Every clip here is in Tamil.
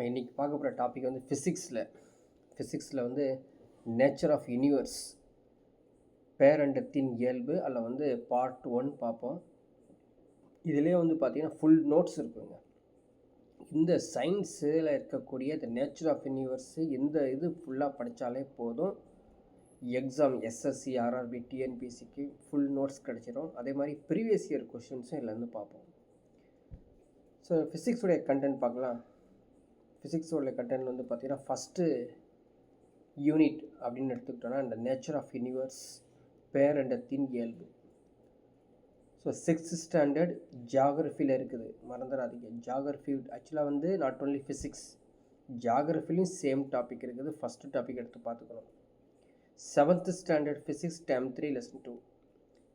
இன்றைக்கி பார்க்க போகிற டாபிக் வந்து ஃபிசிக்ஸில் வந்து நேச்சர் ஆஃப் யூனிவர்ஸ், பேரண்டத்தின் இயல்பு. அதில் வந்து பார்ட் 1 பார்ப்போம். இதிலே வந்து பார்த்திங்கன்னா ஃபுல் நோட்ஸ் இருக்குங்க. இந்த சயின்ஸில் இருக்கக்கூடிய இந்த நேச்சர் ஆஃப் யூனிவர்ஸு இந்த இது ஃபுல்லாக படித்தாலே போதும், எக்ஸாம் எஸ்எஸ்சி ஆர்ஆர்பி டிஎன்பிசிக்கு ஃபுல் நோட்ஸ் கிடச்சிடும். அதே மாதிரி ப்ரீவியஸ் இயர் கொஷின்ஸும் இதுலேருந்து பார்ப்போம். ஸோ ஃபிசிக்ஸுடைய கண்டென்ட் பார்க்கலாம். ஃபிசிக்ஸோட கண்டென்ட் வந்து பார்த்திங்கன்னா ஃபஸ்ட்டு யூனிட் அப்படின்னு எடுத்துக்கிட்டோன்னா இந்த நேச்சர் ஆஃப் யூனிவர்ஸ், பேரண்டத்தின் இயல்பு. ஸோ 6th ஸ்டாண்டர்ட் ஜியாகிரஃபியில் இருக்குது, மறந்துடாதீங்க. ஜியாகிரஃபி ஆக்சுவலாக வந்து நாட் ஓன்லி ஃபிசிக்ஸ், ஜியாகிரஃபிலையும் சேம் டாபிக் இருக்குது. ஃபஸ்ட்டு டாபிக் எடுத்து பார்த்துக்கணும். 7th standard physics time 3 lesson 2,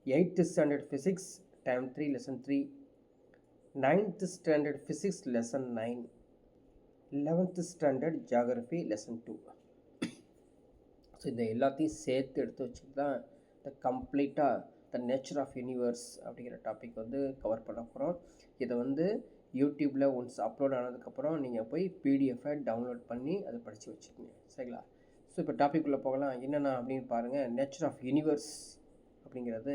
8th standard physics time 3 lesson 3, 9th standard physics lesson 9, 11th standard geography lesson 2. So இந்த எல்லாத்தையும் சேர்த்து எடுத்து வச்சுட்டு தான் இந்த கம்ப்ளீட்டாக த நேச்சர் ஆஃப் யூனிவர்ஸ் அப்படிங்கிற டாபிக் வந்து கவர் பண்ண போகிறோம். இதை வந்து யூடியூப்பில் ஒன்ஸ் அப்லோட் ஆனதுக்கப்புறம் நீங்கள் போய் பிடிஎஃபை டவுன்லோட் பண்ணி அதை படித்து வச்சுக்கோங்க, சரிங்களா? ஸோ இப்போ டாபிக் உள்ளே போகலாம். என்னென்ன அப்படின்னு பாருங்கள். நேச்சர் ஆஃப் யூனிவர்ஸ் அப்படிங்கிறது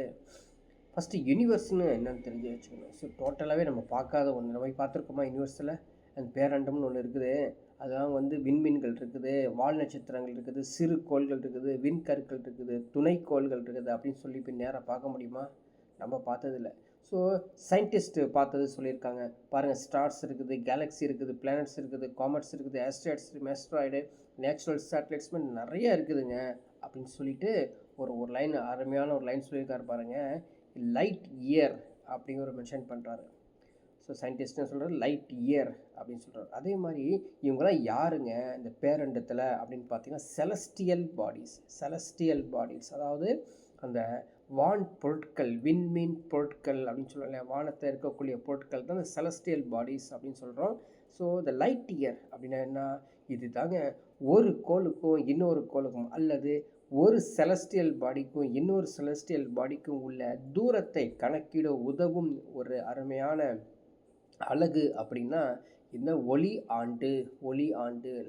ஃபஸ்ட்டு யூனிவர்ஸ்னு என்னென்னு தெரிஞ்சு வச்சுக்கணும். ஸோ டோட்டலாகவே நம்ம பார்க்காத ஒன்று, நம்ம பார்த்துருக்கோமா யூனிவர்ஸில்? அந்த பேரண்டம்னு ஒன்று இருக்குது. அதெல்லாம் வந்து விண்மீன்கள் இருக்குது, வால் நட்சத்திரங்கள் இருக்குது, சிறு கோள்கள் இருக்குது, விண்கற்கள் இருக்குது, துணைக்கோள்கள் இருக்குது அப்படின்னு சொல்லி இப்போ நேராக பார்க்க முடியுமா? நம்ம பார்த்ததில்ல. ஸோ சயின்டிஸ்ட்டு பார்த்தது சொல்லியிருக்காங்க. பாருங்கள், ஸ்டார்ஸ் இருக்குது, கேலக்ஸி இருக்குது, பிளானட்ஸ் இருக்குது, காமெட்ஸ் இருக்குது, ஆஸ்ட்ராய்ட்ஸ், மெஸ்ட்ராய்டு, நேச்சுரல் சேட்டலைட்ஸ்மே நிறைய இருக்குதுங்க அப்படின்னு சொல்லிட்டு ஒரு லைன், அருமையான ஒரு லைன் சொல்லியிருக்காரு பாருங்கள். லைட் இயர் அப்படிங்கிற ஒரு மென்ஷன் பண்ணுறாரு. ஸோ சயின்டிஸ்ட்னு சொல்கிறது லைட் இயர் அப்படின்னு சொல்கிறார். அதே மாதிரி இவங்களாம் யாருங்க இந்த பேரண்டத்தில் அப்படின்னு பார்த்தீங்கன்னா செலஸ்டியல் பாடிஸ், அதாவது அந்த வான் பொருட்கள், விண்மீன் பொருட்கள் அப்படின்னு சொல்லுவாங்க. வானத்தில் இருக்கக்கூடிய பொருட்கள் தான் இந்த செலஸ்டியல் பாடிஸ் அப்படின்னு சொல்கிறோம். ஸோ இந்த லைட் இயர் அப்படின்னா என்ன? இது தாங்க ஒரு கோளுக்கும் இன்னொரு கோளுக்கும் அல்லது ஒரு செலஸ்டியல் பாடிக்கும் இன்னொரு செலஸ்டியல் பாடிக்கும் உள்ள தூரத்தை கணக்கிட உதவும் ஒரு அருமையான அழகு அப்படின்னா இந்த ஒளி ஆண்டு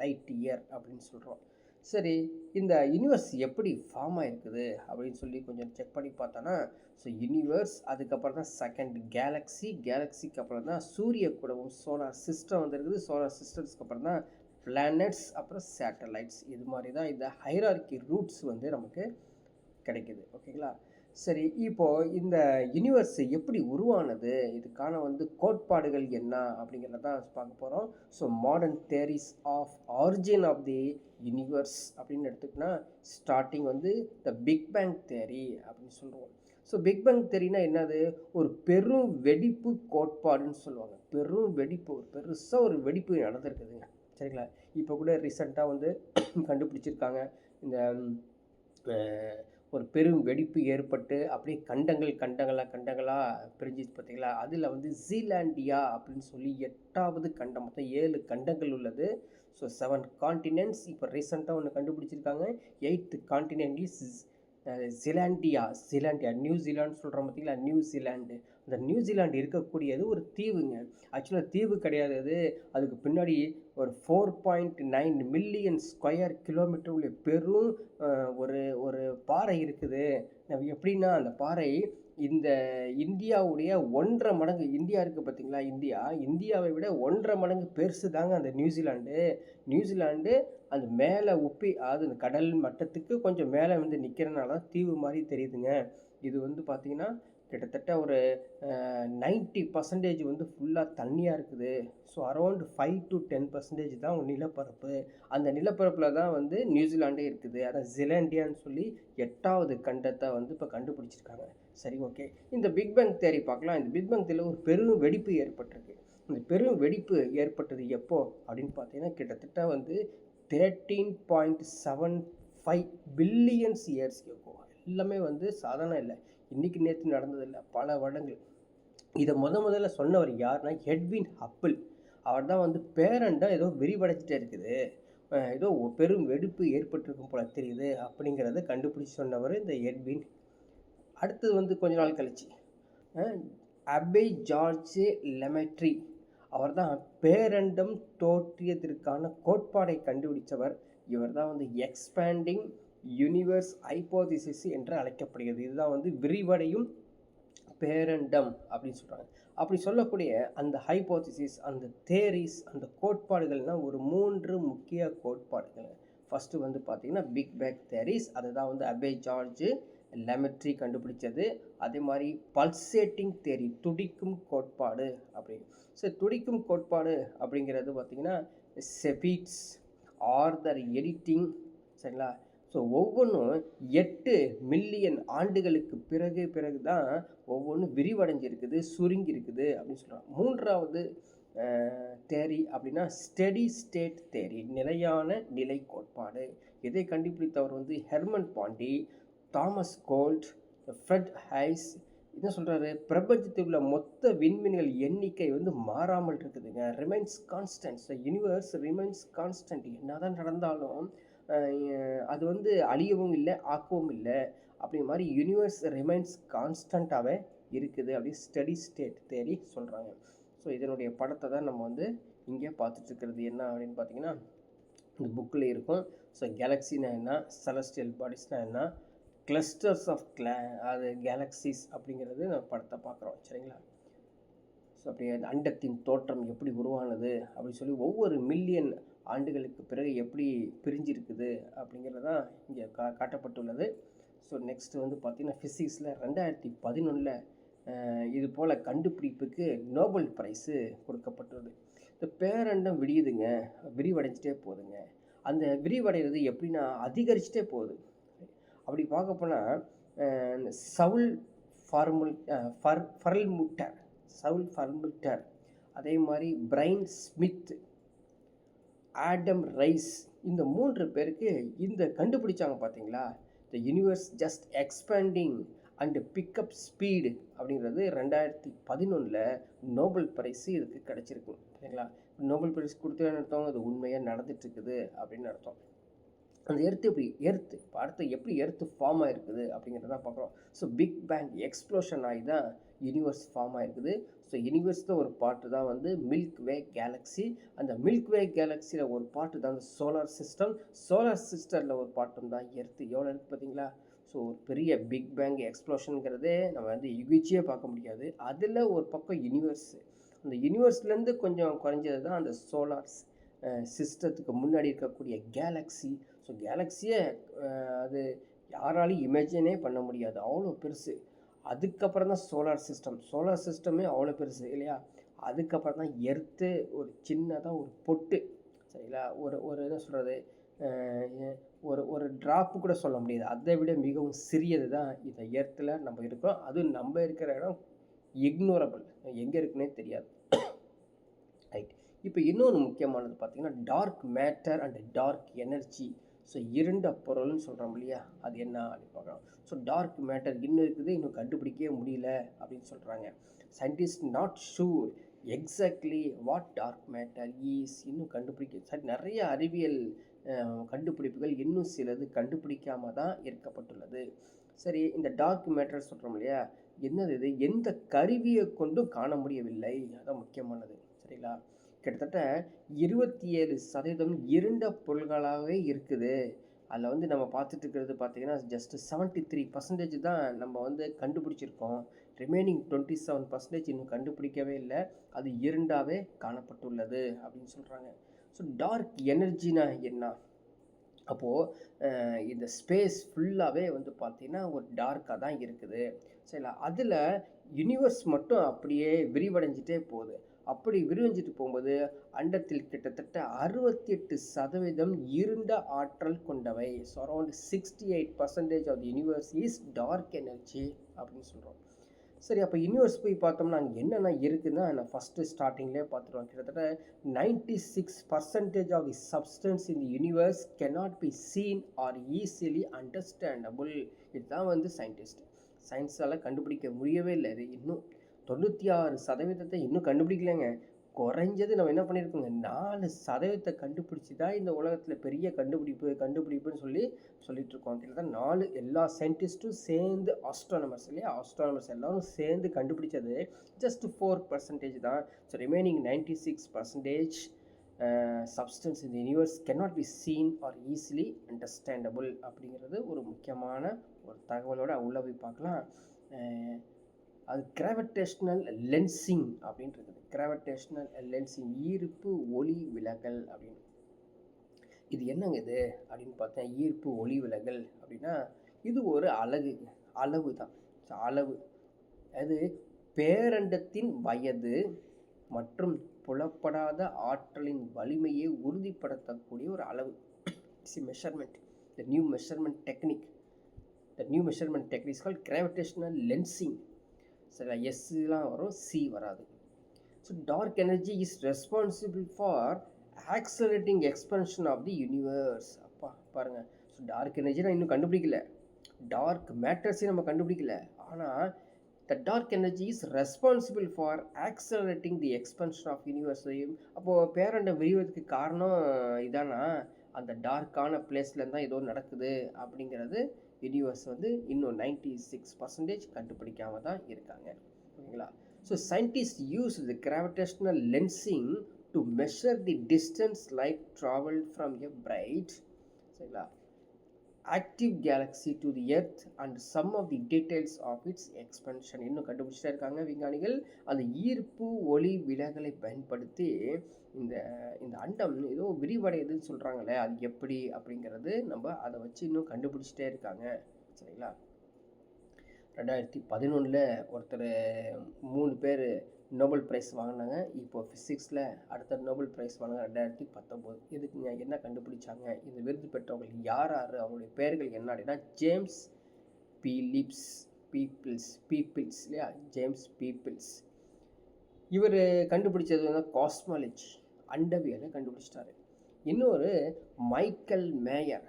லைட் இயர் அப்படின்னு சொல்கிறோம். சரி, இந்த யூனிவர்ஸ் எப்படி ஃபார்ம் ஆகிருக்குது அப்படின்னு சொல்லி கொஞ்சம் செக் பண்ணி பார்த்தோன்னா, ஸோ யூனிவர்ஸ், அதுக்கப்புறம் தான் செகண்ட் கேலக்ஸிக்கு அப்புறம் தான் சூரிய குடும்பம், சோலார் சிஸ்டம் வந்துருக்குது. சோலார் சிஸ்டம்ஸ்க்கு அப்புறம் தான் பிளானட்ஸ், அப்புறம் சேட்டலைட்ஸ். இது மாதிரி தான் இந்த ஹைரார்கி ரூட்ஸ் வந்து நமக்கு கிடைக்குது, ஓகேங்களா? சரி, இப்போது இந்த யூனிவர்ஸ் எப்படி உருவானது, இதுக்கான வந்து கோட்பாடுகள் என்ன அப்படிங்கிறத தான் பார்க்க போகிறோம். So modern theories of origin of the universe அப்படின்னு எடுத்துக்கிட்டோன்னா, ஸ்டார்டிங் வந்து த பிக் பேங் தேரி அப்படின்னு சொல்லுவோம். ஸோ பிக் பேங் தேரினா என்னது? ஒரு பெரும் வெடிப்பு கோட்பாடுன்னு சொல்லுவாங்க. பெரும் வெடிப்பு, ஒரு பெருசாக ஒரு வெடிப்பு நடந்திருக்குதுங்க, சரிங்களா? இப்போ கூட ரீசெண்டாக வந்து கண்டுபிடிச்சிருக்காங்க, இந்த ஒரு பெரும் வெடிப்பு ஏற்பட்டு அப்படியே கண்டங்களாக பிரிஞ்சிச்சு பார்த்தீங்களா? அதில் வந்து ஜீலாண்டியா அப்படின்னு சொல்லி 8வது கண்டம், மொத்தம் 7 கண்டங்கள் உள்ளது. So 7 continents. இப்போ ரீசெண்டாக ஒன்று கண்டுபிடிச்சிருக்காங்க. 8th continent is ஜிலாண்டியா. நியூசிலாண்டு சொல்கிறோம் பார்த்தீங்களா? நியூசிலாண்டு. அந்த நியூசிலாண்டு இருக்கக்கூடியது ஒரு தீவுங்க. ஆக்சுவலாக தீவு கிடையாது, அதுக்கு பின்னாடி ஒரு 4.9 மில்லியன் ஸ்கொயர் கிலோமீட்டர் உள்ள பெரும் ஒரு பாறை இருக்குது. எப்படின்னா அந்த பாறை இந்த இந்தியாவுடைய 1.5 மடங்கு, இந்தியா இருக்குது பார்த்தீங்களா? இந்தியாவை விட 1.5 மடங்கு பெருசு தாங்க அந்த நியூசிலாண்டு. அந்த மேலே அதாவது அந்த கடல் மட்டத்துக்கு கொஞ்சம் மேலே வந்து நிற்கிறனால தான் தீவு மாதிரி தெரியுதுங்க. இது வந்து பார்த்திங்கன்னா கிட்டத்தட்ட ஒரு 90% வந்து ஃபுல்லாக தண்ணியாக இருக்குது. ஸோ அரௌண்ட் 5 to 10% தான் நிலப்பரப்பு. அந்த நிலப்பரப்பில் தான் வந்து நியூசிலாண்டே இருக்குது. அதான் ஜிலாண்டியான்னு சொல்லி 8வது கண்டத்தை வந்து இப்போ கண்டுபிடிச்சிருக்காங்க. சரி, ஓகே. இந்த பிக் பேங் தியரி பார்க்கலாம். இந்த பிக் பேங் தியரியில் ஒரு பெரும் வெடிப்பு ஏற்பட்டிருக்கு. இந்த பெரும் வெடிப்பு ஏற்பட்டது எப்போ அப்படின்னு பார்த்தீங்கன்னா, கிட்டத்தட்ட வந்து 13.75 பில்லியன்ஸ் இயர்ஸ் இருக்கும். எல்லாமே வந்து சாதாரண இல்லை, இன்றைக்கி நேற்று நடந்ததில்லை, பல வருடங்கள். இதை முதல்ல சொன்னவர் யாருன்னா எட்வின் ஹப்பிள். அவர் தான் வந்து பேரண்டாக ஏதோ விரிவடைச்சிட்டே இருக்குது, ஏதோ பெரும் வெடிப்பு ஏற்பட்டிருக்கும் போல தெரியுது அப்படிங்கிறத கண்டுபிடிச்சி சொன்னவர் இந்த எட்வின். அடுத்தது வந்து கொஞ்ச நாள் கழிச்சு அபே ஜார்ஜ் லெமெட்ரி, அவர் தான் பேரண்டம் தோற்றியதற்கான கோட்பாடை கண்டுபிடித்தவர். இவர் தான் வந்து எக்ஸ்பேண்டிங் யூனிவர்ஸ் ஹைப்போதிசிஸ் என்று அழைக்கப்படுகிறது. இதுதான் வந்து விரிவடையும் பேரண்டம் அப்படின்னு சொல்கிறாங்க. அப்படி சொல்லக்கூடிய அந்த ஹைப்போதிசிஸ், அந்த தேரிஸ், அந்த கோட்பாடுகள்னால் ஒரு 3 முக்கிய கோட்பாடுகள். ஃபஸ்ட்டு வந்து பார்த்திங்கன்னா பிக் பேங் தேரிஸ், அதுதான் வந்து அபே ஜார்ஜ் லெமெட்ரி கண்டுபிடிச்சது. அதே மாதிரி பல்சேட்டிங் தேரி, துடிக்கும் கோட்பாடு அப்படி. ஸோ துடிக்கும் கோட்பாடு அப்படிங்கிறது பார்த்திங்கன்னா செபிட்ஸ் ஆர்தர் எடிட்டிங், சரிங்களா. ஸோ ஒவ்வொன்றும் 8 மில்லியன் ஆண்டுகளுக்கு பிறகு தான் ஒவ்வொன்றும் விரிவடைஞ்சிருக்குது, சுருங்கி இருக்குது அப்படின்னு சொல்கிறாங்க. 3வது தேரி அப்படின்னா ஸ்டெடி ஸ்டேட் தேரி, நிலையான நிலை கோட்பாடு. இதை கண்டுபிடித்தவர் வந்து Hermann Bondi, Thomas Gold, Fred ஹைஸ். என்ன சொல்கிறாரு, பிரபஞ்சத்தில் உள்ள மொத்த விண்மீன்கள் எண்ணிக்கை வந்து மாறாமல் இருக்குதுங்க, remains constant. So universe remains constant. என்ன தான் நடந்தாலும் அது வந்து அழியவும் இல்லை, ஆக்கவும் இல்லை. அப்படி மாதிரி யூனிவர்ஸ் ரிமைன்ஸ் கான்ஸ்டண்ட்டாகவே இருக்குது அப்படி ஸ்டடி ஸ்டேட் தேரி சொல்கிறாங்க. ஸோ இதனுடைய படத்தை தான் நம்ம வந்து இங்கே பார்த்துட்ருக்கிறது. என்ன அப்படின்னு பார்த்தீங்கன்னா இந்த புக்கில் இருக்கும். ஸோ கேலக்ஸினா என்ன, செலஸ்டியல் பாடிஸ்னால் என்ன, கிளஸ்டர்ஸ் ஆஃப் அது கேலக்சிஸ் அப்படிங்கிறது நம்ம படத்தை பார்க்குறோம், சரிங்களா. ஸோ அப்படி அந்த அண்டத்தின் தோற்றம் எப்படி உருவானது அப்படின்னு சொல்லி ஒவ்வொரு மில்லியன் ஆண்டுகளுக்கு பிறகு எப்படி பிரிஞ்சிருக்குது அப்படிங்கிறதான் இங்கே காட்டப்பட்டுள்ளது. ஸோ நெக்ஸ்ட்டு வந்து பார்த்திங்கன்னா ஃபிசிக்ஸில் 2011 இது போல் கண்டுபிடிப்புக்கு நோபல் ப்ரைஸு கொடுக்கப்பட்டுள்ளது. இந்த பேரண்டம் விடியுதுங்க, விரிவடைஞ்சிட்டே போகுதுங்க. அந்த விரிவடைகிறது எப்படின்னா அதிகரிச்சிட்டே போகுது. அப்படி பார்க்க போனால் சவுல் ஃபர்ல்முட்டர், அதே மாதிரி பிரைன் ஸ்மித், ஆடம் ரைஸ், இந்த 3 பேருக்கு இந்த கண்டுபிடிச்சாங்க பார்த்தீங்களா, the universe just expanding and pick up speed அப்படிங்கிறது 2011 நோபல் ப்ரைஸு இதுக்கு கிடச்சிருக்கு, சரிங்களா. நோபல் ப்ரைஸ் கொடுத்து அர்த்தம் அது உண்மையாக நடந்துட்டுருக்குது அப்படின்னு அர்த்தம். அந்த எர்த்து இப்போ அடுத்து எப்படி எர்த்து ஃபார்ம் ஆகிருக்குது அப்படிங்கிறத பார்க்குறோம். ஸோ பிக் பேங் எக்ஸ்ப்ளோஷன் ஆகி தான் யூனிவர்ஸ் ஃபார்ம் ஆகிருக்குது. ஸோ யூனிவர்ஸில் ஒரு பார்ட்டு தான் வந்து மில்க் வே கேலக்ஸி. அந்த மில்க் வே கேலக்ஸியில் ஒரு பார்ட்டு தான் அந்த சோலார் சிஸ்டம். சோலார் சிஸ்டமில் ஒரு பார்ட்டும் தான் எர்த்து. எவ்வளோ இருக்குது பார்த்தீங்களா. ஸோ ஒரு பெரிய பிக் பேங் எக்ஸ்ப்ளோஷனுங்கிறதே நம்ம வந்து யுகிச்சியே பார்க்க முடியாது. அதில் ஒரு பக்கம் யூனிவர்ஸு, அந்த யூனிவர்ஸ்லேருந்து கொஞ்சம் குறைஞ்சது தான் அந்த சோலார் சிஸ்டத்துக்கு முன்னாடி இருக்கக்கூடிய கேலக்ஸி. ஸோ கேலக்ஸியை அது யாராலையும் இமேஜினே பண்ண முடியாது, அவ்வளோ பெருசு. அதுக்கப்புறம் தான் சோலார் சிஸ்டமே அவ்வளோ பெருசு இல்லையா. அதுக்கப்புறம் தான் எர்த்து ஒரு சின்னதாக ஒரு பொட்டு, சரிங்களா. ஒரு என்ன சொல்கிறது, ஒரு ட்ராப்பு கூட சொல்ல முடியாது, அதை விட மிகவும் சிறியது தான் இந்த எர்த்தில் நம்ம இருக்கிறோம். அதுவும் நம்ம இருக்கிற இடம் இக்னோரபிள், எங்கே இருக்குன்னே தெரியாது, ரைட். இப்போ இன்னொன்று முக்கியமானது பார்த்திங்கன்னா dark matter and dark energy. So இருண்ட பொருள்னு சொல்கிறோம் இல்லையா, அது என்ன அப்படின்னு பார்க்கலாம். ஸோ டார்க் மேட்டர் இன்னும் இருக்குது, இன்னும் கண்டுபிடிக்கவே முடியல அப்படின்னு சொல்கிறாங்க. Scientist not sure exactly what dark matter is, இன்னும் சரி நிறைய அறிவியல் கண்டுபிடிப்புகள் இன்னும் சிலது கண்டுபிடிக்காம தான் இருக்கப்பட்டுள்ளது. சரி, இந்த டார்க் மேட்டர் சொல்கிறோம் இல்லையா, என்னது இது, எந்த கருவியை கொண்டும் காண முடியவில்லை, அதான் முக்கியமானது, சரிங்களா. கிட்டத்தட்ட 27% இருண்ட பொருள்களாகவே இருக்குது. அதில் வந்து நம்ம பார்த்துட்டு இருக்கிறது பார்த்திங்கன்னா ஜஸ்ட் 73% தான் நம்ம வந்து கண்டுபிடிச்சிருக்கோம். ரிமைனிங் 27% இன்னும் கண்டுபிடிக்கவே இல்லை, அது இருண்டாகவே காணப்பட்டுள்ளது அப்படின்னு சொல்கிறாங்க. ஸோ டார்க் எனர்ஜினா என்ன, அப்போது இந்த ஸ்பேஸ் ஃபுல்லாகவே வந்து பார்த்திங்கன்னா ஒரு டார்க்காக தான் இருக்குது, சரிங்களா. அதில் யூனிவர்ஸ் மட்டும் அப்படியே விரிவடைஞ்சிட்டே போகுது. அப்படி விரிவஞ்சிட்டு போகும்போது அண்டத்தில் கிட்டத்தட்ட 68% இருண்ட ஆற்றல் கொண்டவை. So around 68% of the universe is dark energy அப்படின்னு சொல்கிறோம். சரி, அப்போ யூனிவர்ஸ் போய் பார்த்தோம்னா அங்கே என்னென்ன இருக்குதுன்னா, நான் ஃபஸ்ட்டு ஸ்டார்டிங்லேயே பார்த்துருவோம். கிட்டத்தட்ட 96% of the substance in the universe cannot be seen or easily understandable. இதுதான் வந்து சயின்ஸால் கண்டுபிடிக்க முடியவே இல்லை. இது இன்னும் 96% இன்னும் கண்டுபிடிக்கலைங்க. குறைஞ்சது நம்ம என்ன பண்ணியிருக்கோங்க 4% கண்டுபிடிச்சி தான் இந்த உலகத்தில் பெரிய கண்டுபிடிப்புன்னு சொல்லிட்டு இருக்கோம். கிட்டத்தட்ட 4 எல்லா சயின்டிஸ்ட்டும் சேர்ந்து ஆஸ்ட்ரானமர்ஸ் இல்லையா, ஆஸ்ட்ரானமர்ஸ் எல்லாரும் சேர்ந்து கண்டுபிடிச்சது ஜஸ்ட் 4% தான். So remaining 96% substance in the universe cannot be seen or easily understandable அப்படிங்கிறது ஒரு முக்கியமான ஒரு தகவலோட உள்ள போய் பார்க்கலாம். அது கிராவிடேஷ்னல் லென்சிங் அப்படின்றது. கிராவிடேஷ்னல் லென்சிங், ஈர்ப்பு ஒளி விலகல் அப்படின்னு. இது என்னங்க இது அப்படின்னு பார்த்தா, ஈர்ப்பு ஒளி விலகல் அப்படின்னா இது ஒரு அளவு தான். அளவு அது பேரண்டத்தின் வயது மற்றும் புலப்படாத ஆற்றலின் வலிமையை உறுதிப்படுத்தக்கூடிய ஒரு அளவு. Measurement. The new measurement technique is called gravitational lensing. சரி, எஸ்லாம் வரும், சி வராது. So dark energy is responsible for accelerating expansion of the universe. அப்பா பாருங்கள். ஸோ டார்க் எனர்ஜி நான் இன்னும் கண்டுபிடிக்கல, டார்க் மேட்டர்ஸையும் நம்ம கண்டுபிடிக்கல. ஆனால் the dark energy is responsible for accelerating the expansion of universe. அப்போது பேரண்டம் விரிவதற்கு காரணம் இதானா, அந்த டார்க்கான பிளேஸ்லேருந்து தான் ஏதோ நடக்குது அப்படிங்கிறது யூனிவர்ஸ் இன்னும் 96% கண்டுபிடிக்காம தான் இருக்காங்க. ஓகேங்களா? So scientist use the gravitational lensing to measure the distance light travel from a bright சரிங்களா active galaxy to the earth and some of the details of its expansion. இன்னும் கண்டுபிடிச்சிட்டே இருக்காங்க விஞ்ஞானிகள். அந்த ஈர்ப்பு ஒளி விலகலை பயன்படுத்தி இந்த அண்டம் ஏதோ விரிவடையுதுன்னு சொல்கிறாங்களே, அது எப்படி அப்படிங்கிறது நம்ம அதை வச்சு இன்னும் கண்டுபிடிச்சிட்டே இருக்காங்க. சரிங்களா? 2011 ஒருத்தர் 3 பேர் நோபல் ப்ரைஸ் வாங்கினாங்க. இப்போ ஃபிசிக்ஸில் அடுத்த நோபல் ப்ரைஸ் வாங்கினாங்க 2019. இதுக்குங்க என்ன கண்டுபிடிச்சாங்க, இந்த விருது பெற்றவர்கள் யார், அவங்களுடைய பெயர்கள் என்ன அப்படின்னா, ஜேம்ஸ் பீப்பிள்ஸ் இல்லையா, ஜேம்ஸ் பீப்பிள்ஸ். இவர் கண்டுபிடிச்சது காஸ்மாலஜி, அண்டவியலை கண்டுபிடிச்சிட்டாரு. இன்னொரு மைக்கேல் மேயர்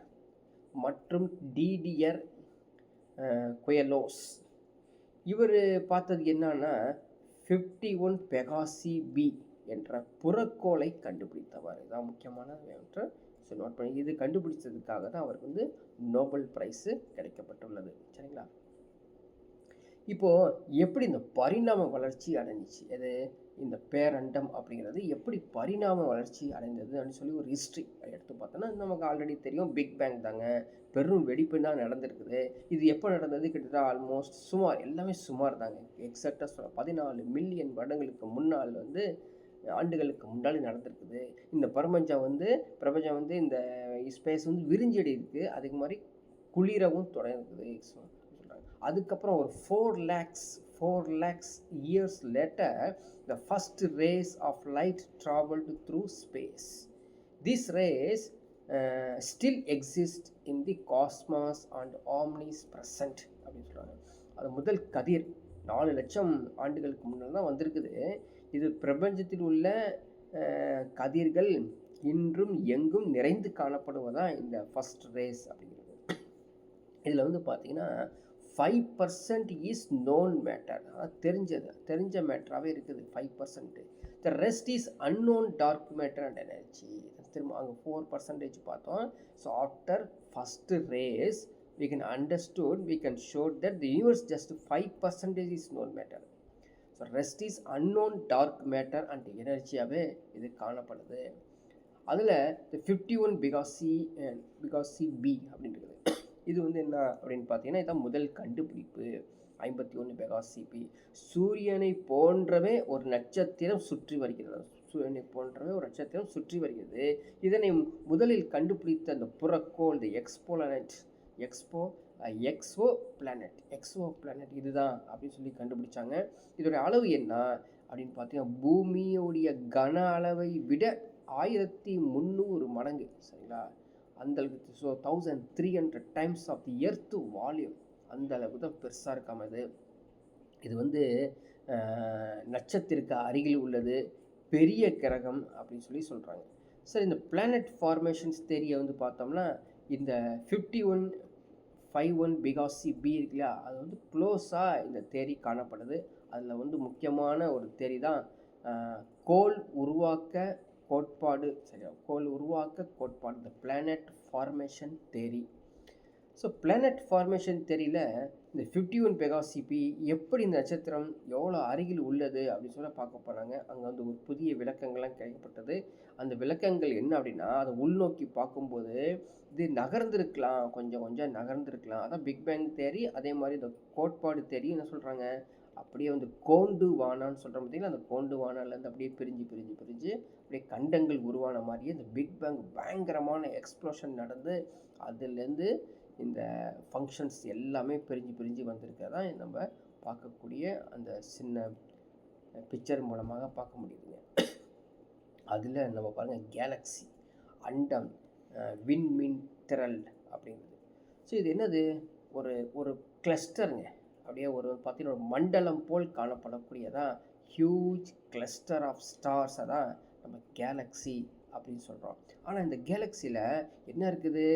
மற்றும் டிடிஆர் குயலோஸ். இவர் பார்த்தது என்னன்னா 51 பெகாசி பி என்ற புறக்கோளை கண்டுபிடித்தவர். இதுதான் முக்கியமான ஸோ நோட் பண்ணி, இது கண்டுபிடிச்சதுக்காக தான் அவருக்கு நோபல் ப்ரைஸு கிடைக்கப்பட்டுள்ளது. சரிங்களா? இப்போது எப்படி இந்த பரிணாம வளர்ச்சி அடைஞ்சிச்சு, அது இந்த பேரண்டம் அப்படிங்கிறது எப்படி பரிணாம வளர்ச்சி அடைந்தது அப்படின்னு சொல்லி ஒரு ஹிஸ்ட்ரி எடுத்து பார்த்தோன்னா நமக்கு ஆல்ரெடி தெரியும். பிக் பேங் தாங்க, பெரும் வெடிப்பு தான் நடந்திருக்குது. இது எப்போ நடந்தது, கிட்டத்தட்ட ஆல்மோஸ்ட் எல்லாமே சுமார் தாங்க, எக்ஸாக்டாக சொல்ல 14 மில்லியன் வருடங்களுக்கு முன்னால் ஆண்டுகளுக்கு முன்னாடி நடந்திருக்குது. இந்த பிரபஞ்சம் இந்த ஸ்பேஸ் விரிஞ்சடி இருக்குது, அதுக்கு மாதிரி குளிரவும் தொடங்குது சொல்கிறாங்க. அதுக்கப்புறம் ஒரு 4 lakhs years later the first rays of light traveled through space. These rays still exist in the cosmos and omnipresent அப்படின்னு சொல்கிறாங்க. அது முதல் கதிர் 4 லட்சம் ஆண்டுகளுக்கு முன்னால் தான் வந்திருக்குது. இது பிரபஞ்சத்தில் உள்ள கதிர்கள் இன்றும் எங்கும் நிறைந்து காணப்படுவதான் இந்த ஃபர்ஸ்ட் ரேஸ் அப்படிங்கிறது. இதில் பார்த்தீங்கன்னா 5% இஸ் நோன் மேட்டர், தெரிஞ்ச மேட்டராகவே இருக்குது 5%. The rest is unknown dark matter and energy. திரும்ப அங்கே 4% பார்த்தோம். So after first rays we can show that the universe just 5% is known matter. So rest is unknown dark matter and எனர்ஜியாகவே இது காணப்படுது. அதில் the 51 பெகாசி பி அப்படின்றது இது என்ன அப்படின்னு பார்த்தீங்கன்னா, இதான் முதல் கண்டுபிடிப்பு. 51 பெகாசி பி. சூரியனை போன்றவே ஒரு நட்சத்திரம் சுற்றி வருகிறது. இதனை முதலில் கண்டுபிடித்த அந்த புறக்கோள் எக்ஸோ பிளானட் இதுதான் அப்படின்னு சொல்லி கண்டுபிடிச்சாங்க. இதோடைய அளவு என்ன அப்படின்னு பார்த்தீங்கன்னா, பூமியோடைய கன அளவை விட 1300 மடங்கு. சரிங்களா? அந்த அளவுக்கு. So 1300 times of the earth volume. அந்த அளவுக்கு தான் பெருசாக இருக்காம இது நட்சத்திற்கு அருகில் உள்ளது, பெரிய கிரகம் அப்படின்னு சொல்கிறாங்க. சரி, இந்த பிளானட் ஃபார்மேஷன்ஸ் தேரியை பார்த்தோம்னா, இந்த 51 பெகாசி பி இருக்கு இல்லையா, அது க்ளோஸாக இந்த தேரி காணப்படுது. அதில் முக்கியமான ஒரு தேரி தான் கோள் உருவாக்க கோட்பாடு, சரியா, கோள் உருவாக்க கோட்பாடு, the planet formation theory. So planet formation தேரியில் இந்த 51 பெகாசிபி எப்படி இந்த நட்சத்திரம் எவ்வளோ அருகில் உள்ளது அப்படின்னு சொல்ல பார்க்க போகிறாங்க. அங்கே வந்து ஒரு புதிய விளக்கங்கள்லாம் கிடைக்கப்பட்டது. அந்த விளக்கங்கள் என்ன அப்படின்னா, அதை உள்நோக்கி பார்க்கும்போது இது நகர்ந்திருக்கலாம், கொஞ்சம் கொஞ்சம் நகர்ந்திருக்கலாம். அதான் பிக் பேங் தேரி. அதே மாதிரி இந்த கோட்பாடு தேரி என்ன சொல்கிறாங்க, அப்படியே வந்து கோண்டு வானான்னு சொல்கிற பார்த்தீங்கன்னா, அந்த கோண்டு வானாலேருந்து அப்படியே பிரிஞ்சு பிரிஞ்சு பிரிஞ்சு அப்படியே கண்டங்கள் உருவான மாதிரியே இந்த பிக் பேங் பயங்கரமான எக்ஸ்ப்ளோஷன் நடந்து அதுலேருந்து இந்த ஃபங்க்ஷன்ஸ் எல்லாமே பிரிஞ்சு பிரிஞ்சு வந்திருக்கதான் நம்ம பார்க்கக்கூடிய அந்த சின்ன பிக்சர் மூலமாக பார்க்க முடியுதுங்க. அதில் நம்ம பாருங்கள் கேலக்ஸி, அண்டம், விண்மீன் திரள் அப்படிங்கிறது. ஸோ இது என்னது, ஒரு ஒரு கிளஸ்டருங்க. அப்படியே ஒரு பார்த்தீங்கன்னா ஒரு மண்டலம் போல் காணப்படக்கூடியதான் ஹியூஜ் கிளஸ்டர் ஆஃப் ஸ்டார்ஸை தான் நம்ம கேலக்ஸி அப்படின்னு சொல்கிறோம். ஆனால் இந்த கேலக்ஸியில் என்ன இருக்குது,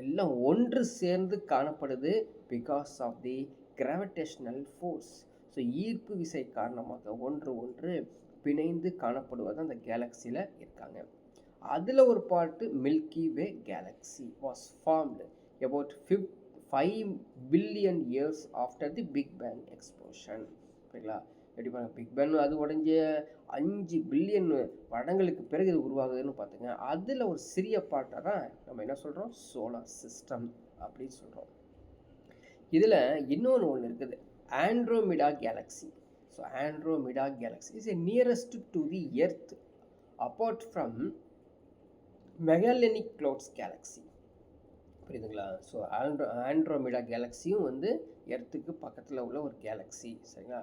எல்லாம் ஒன்று சேர்ந்து காணப்படுது because of the gravitational force. So ஈர்ப்பு விசை காரணமாக ஒன்று ஒன்று பிணைந்து காணப்படுவது அந்த கேலக்ஸியில் இருக்காங்க. அதில் ஒரு part Milky Way galaxy was formed about 5 billion years after the big bang explosion. சரிங்களா, எப்படி பாருங்க, பிக் பேங் அது உடஞ்ச 5 பில்லியன் வருடங்களுக்கு பிறகு இது உருவாகுதுன்னு பார்த்துங்க. அதில் ஒரு சிறிய பார்ட்டாக தான் நம்ம என்ன சொல்கிறோம், சோலார் சிஸ்டம் அப்படின்னு சொல்கிறோம். இதில் இன்னொன்று ஒன்று இருக்குது, Andromeda galaxy. So Andromeda galaxy is a nearest to the earth apart from Magellanic clouds galaxy. புரியுதுங்களா? ஸோ ஆண்ட்ரோமிடா கேலக்ஸியும் வந்து எர்த்துக்கு பக்கத்தில் உள்ள ஒரு கேலக்ஸி. சரிங்களா,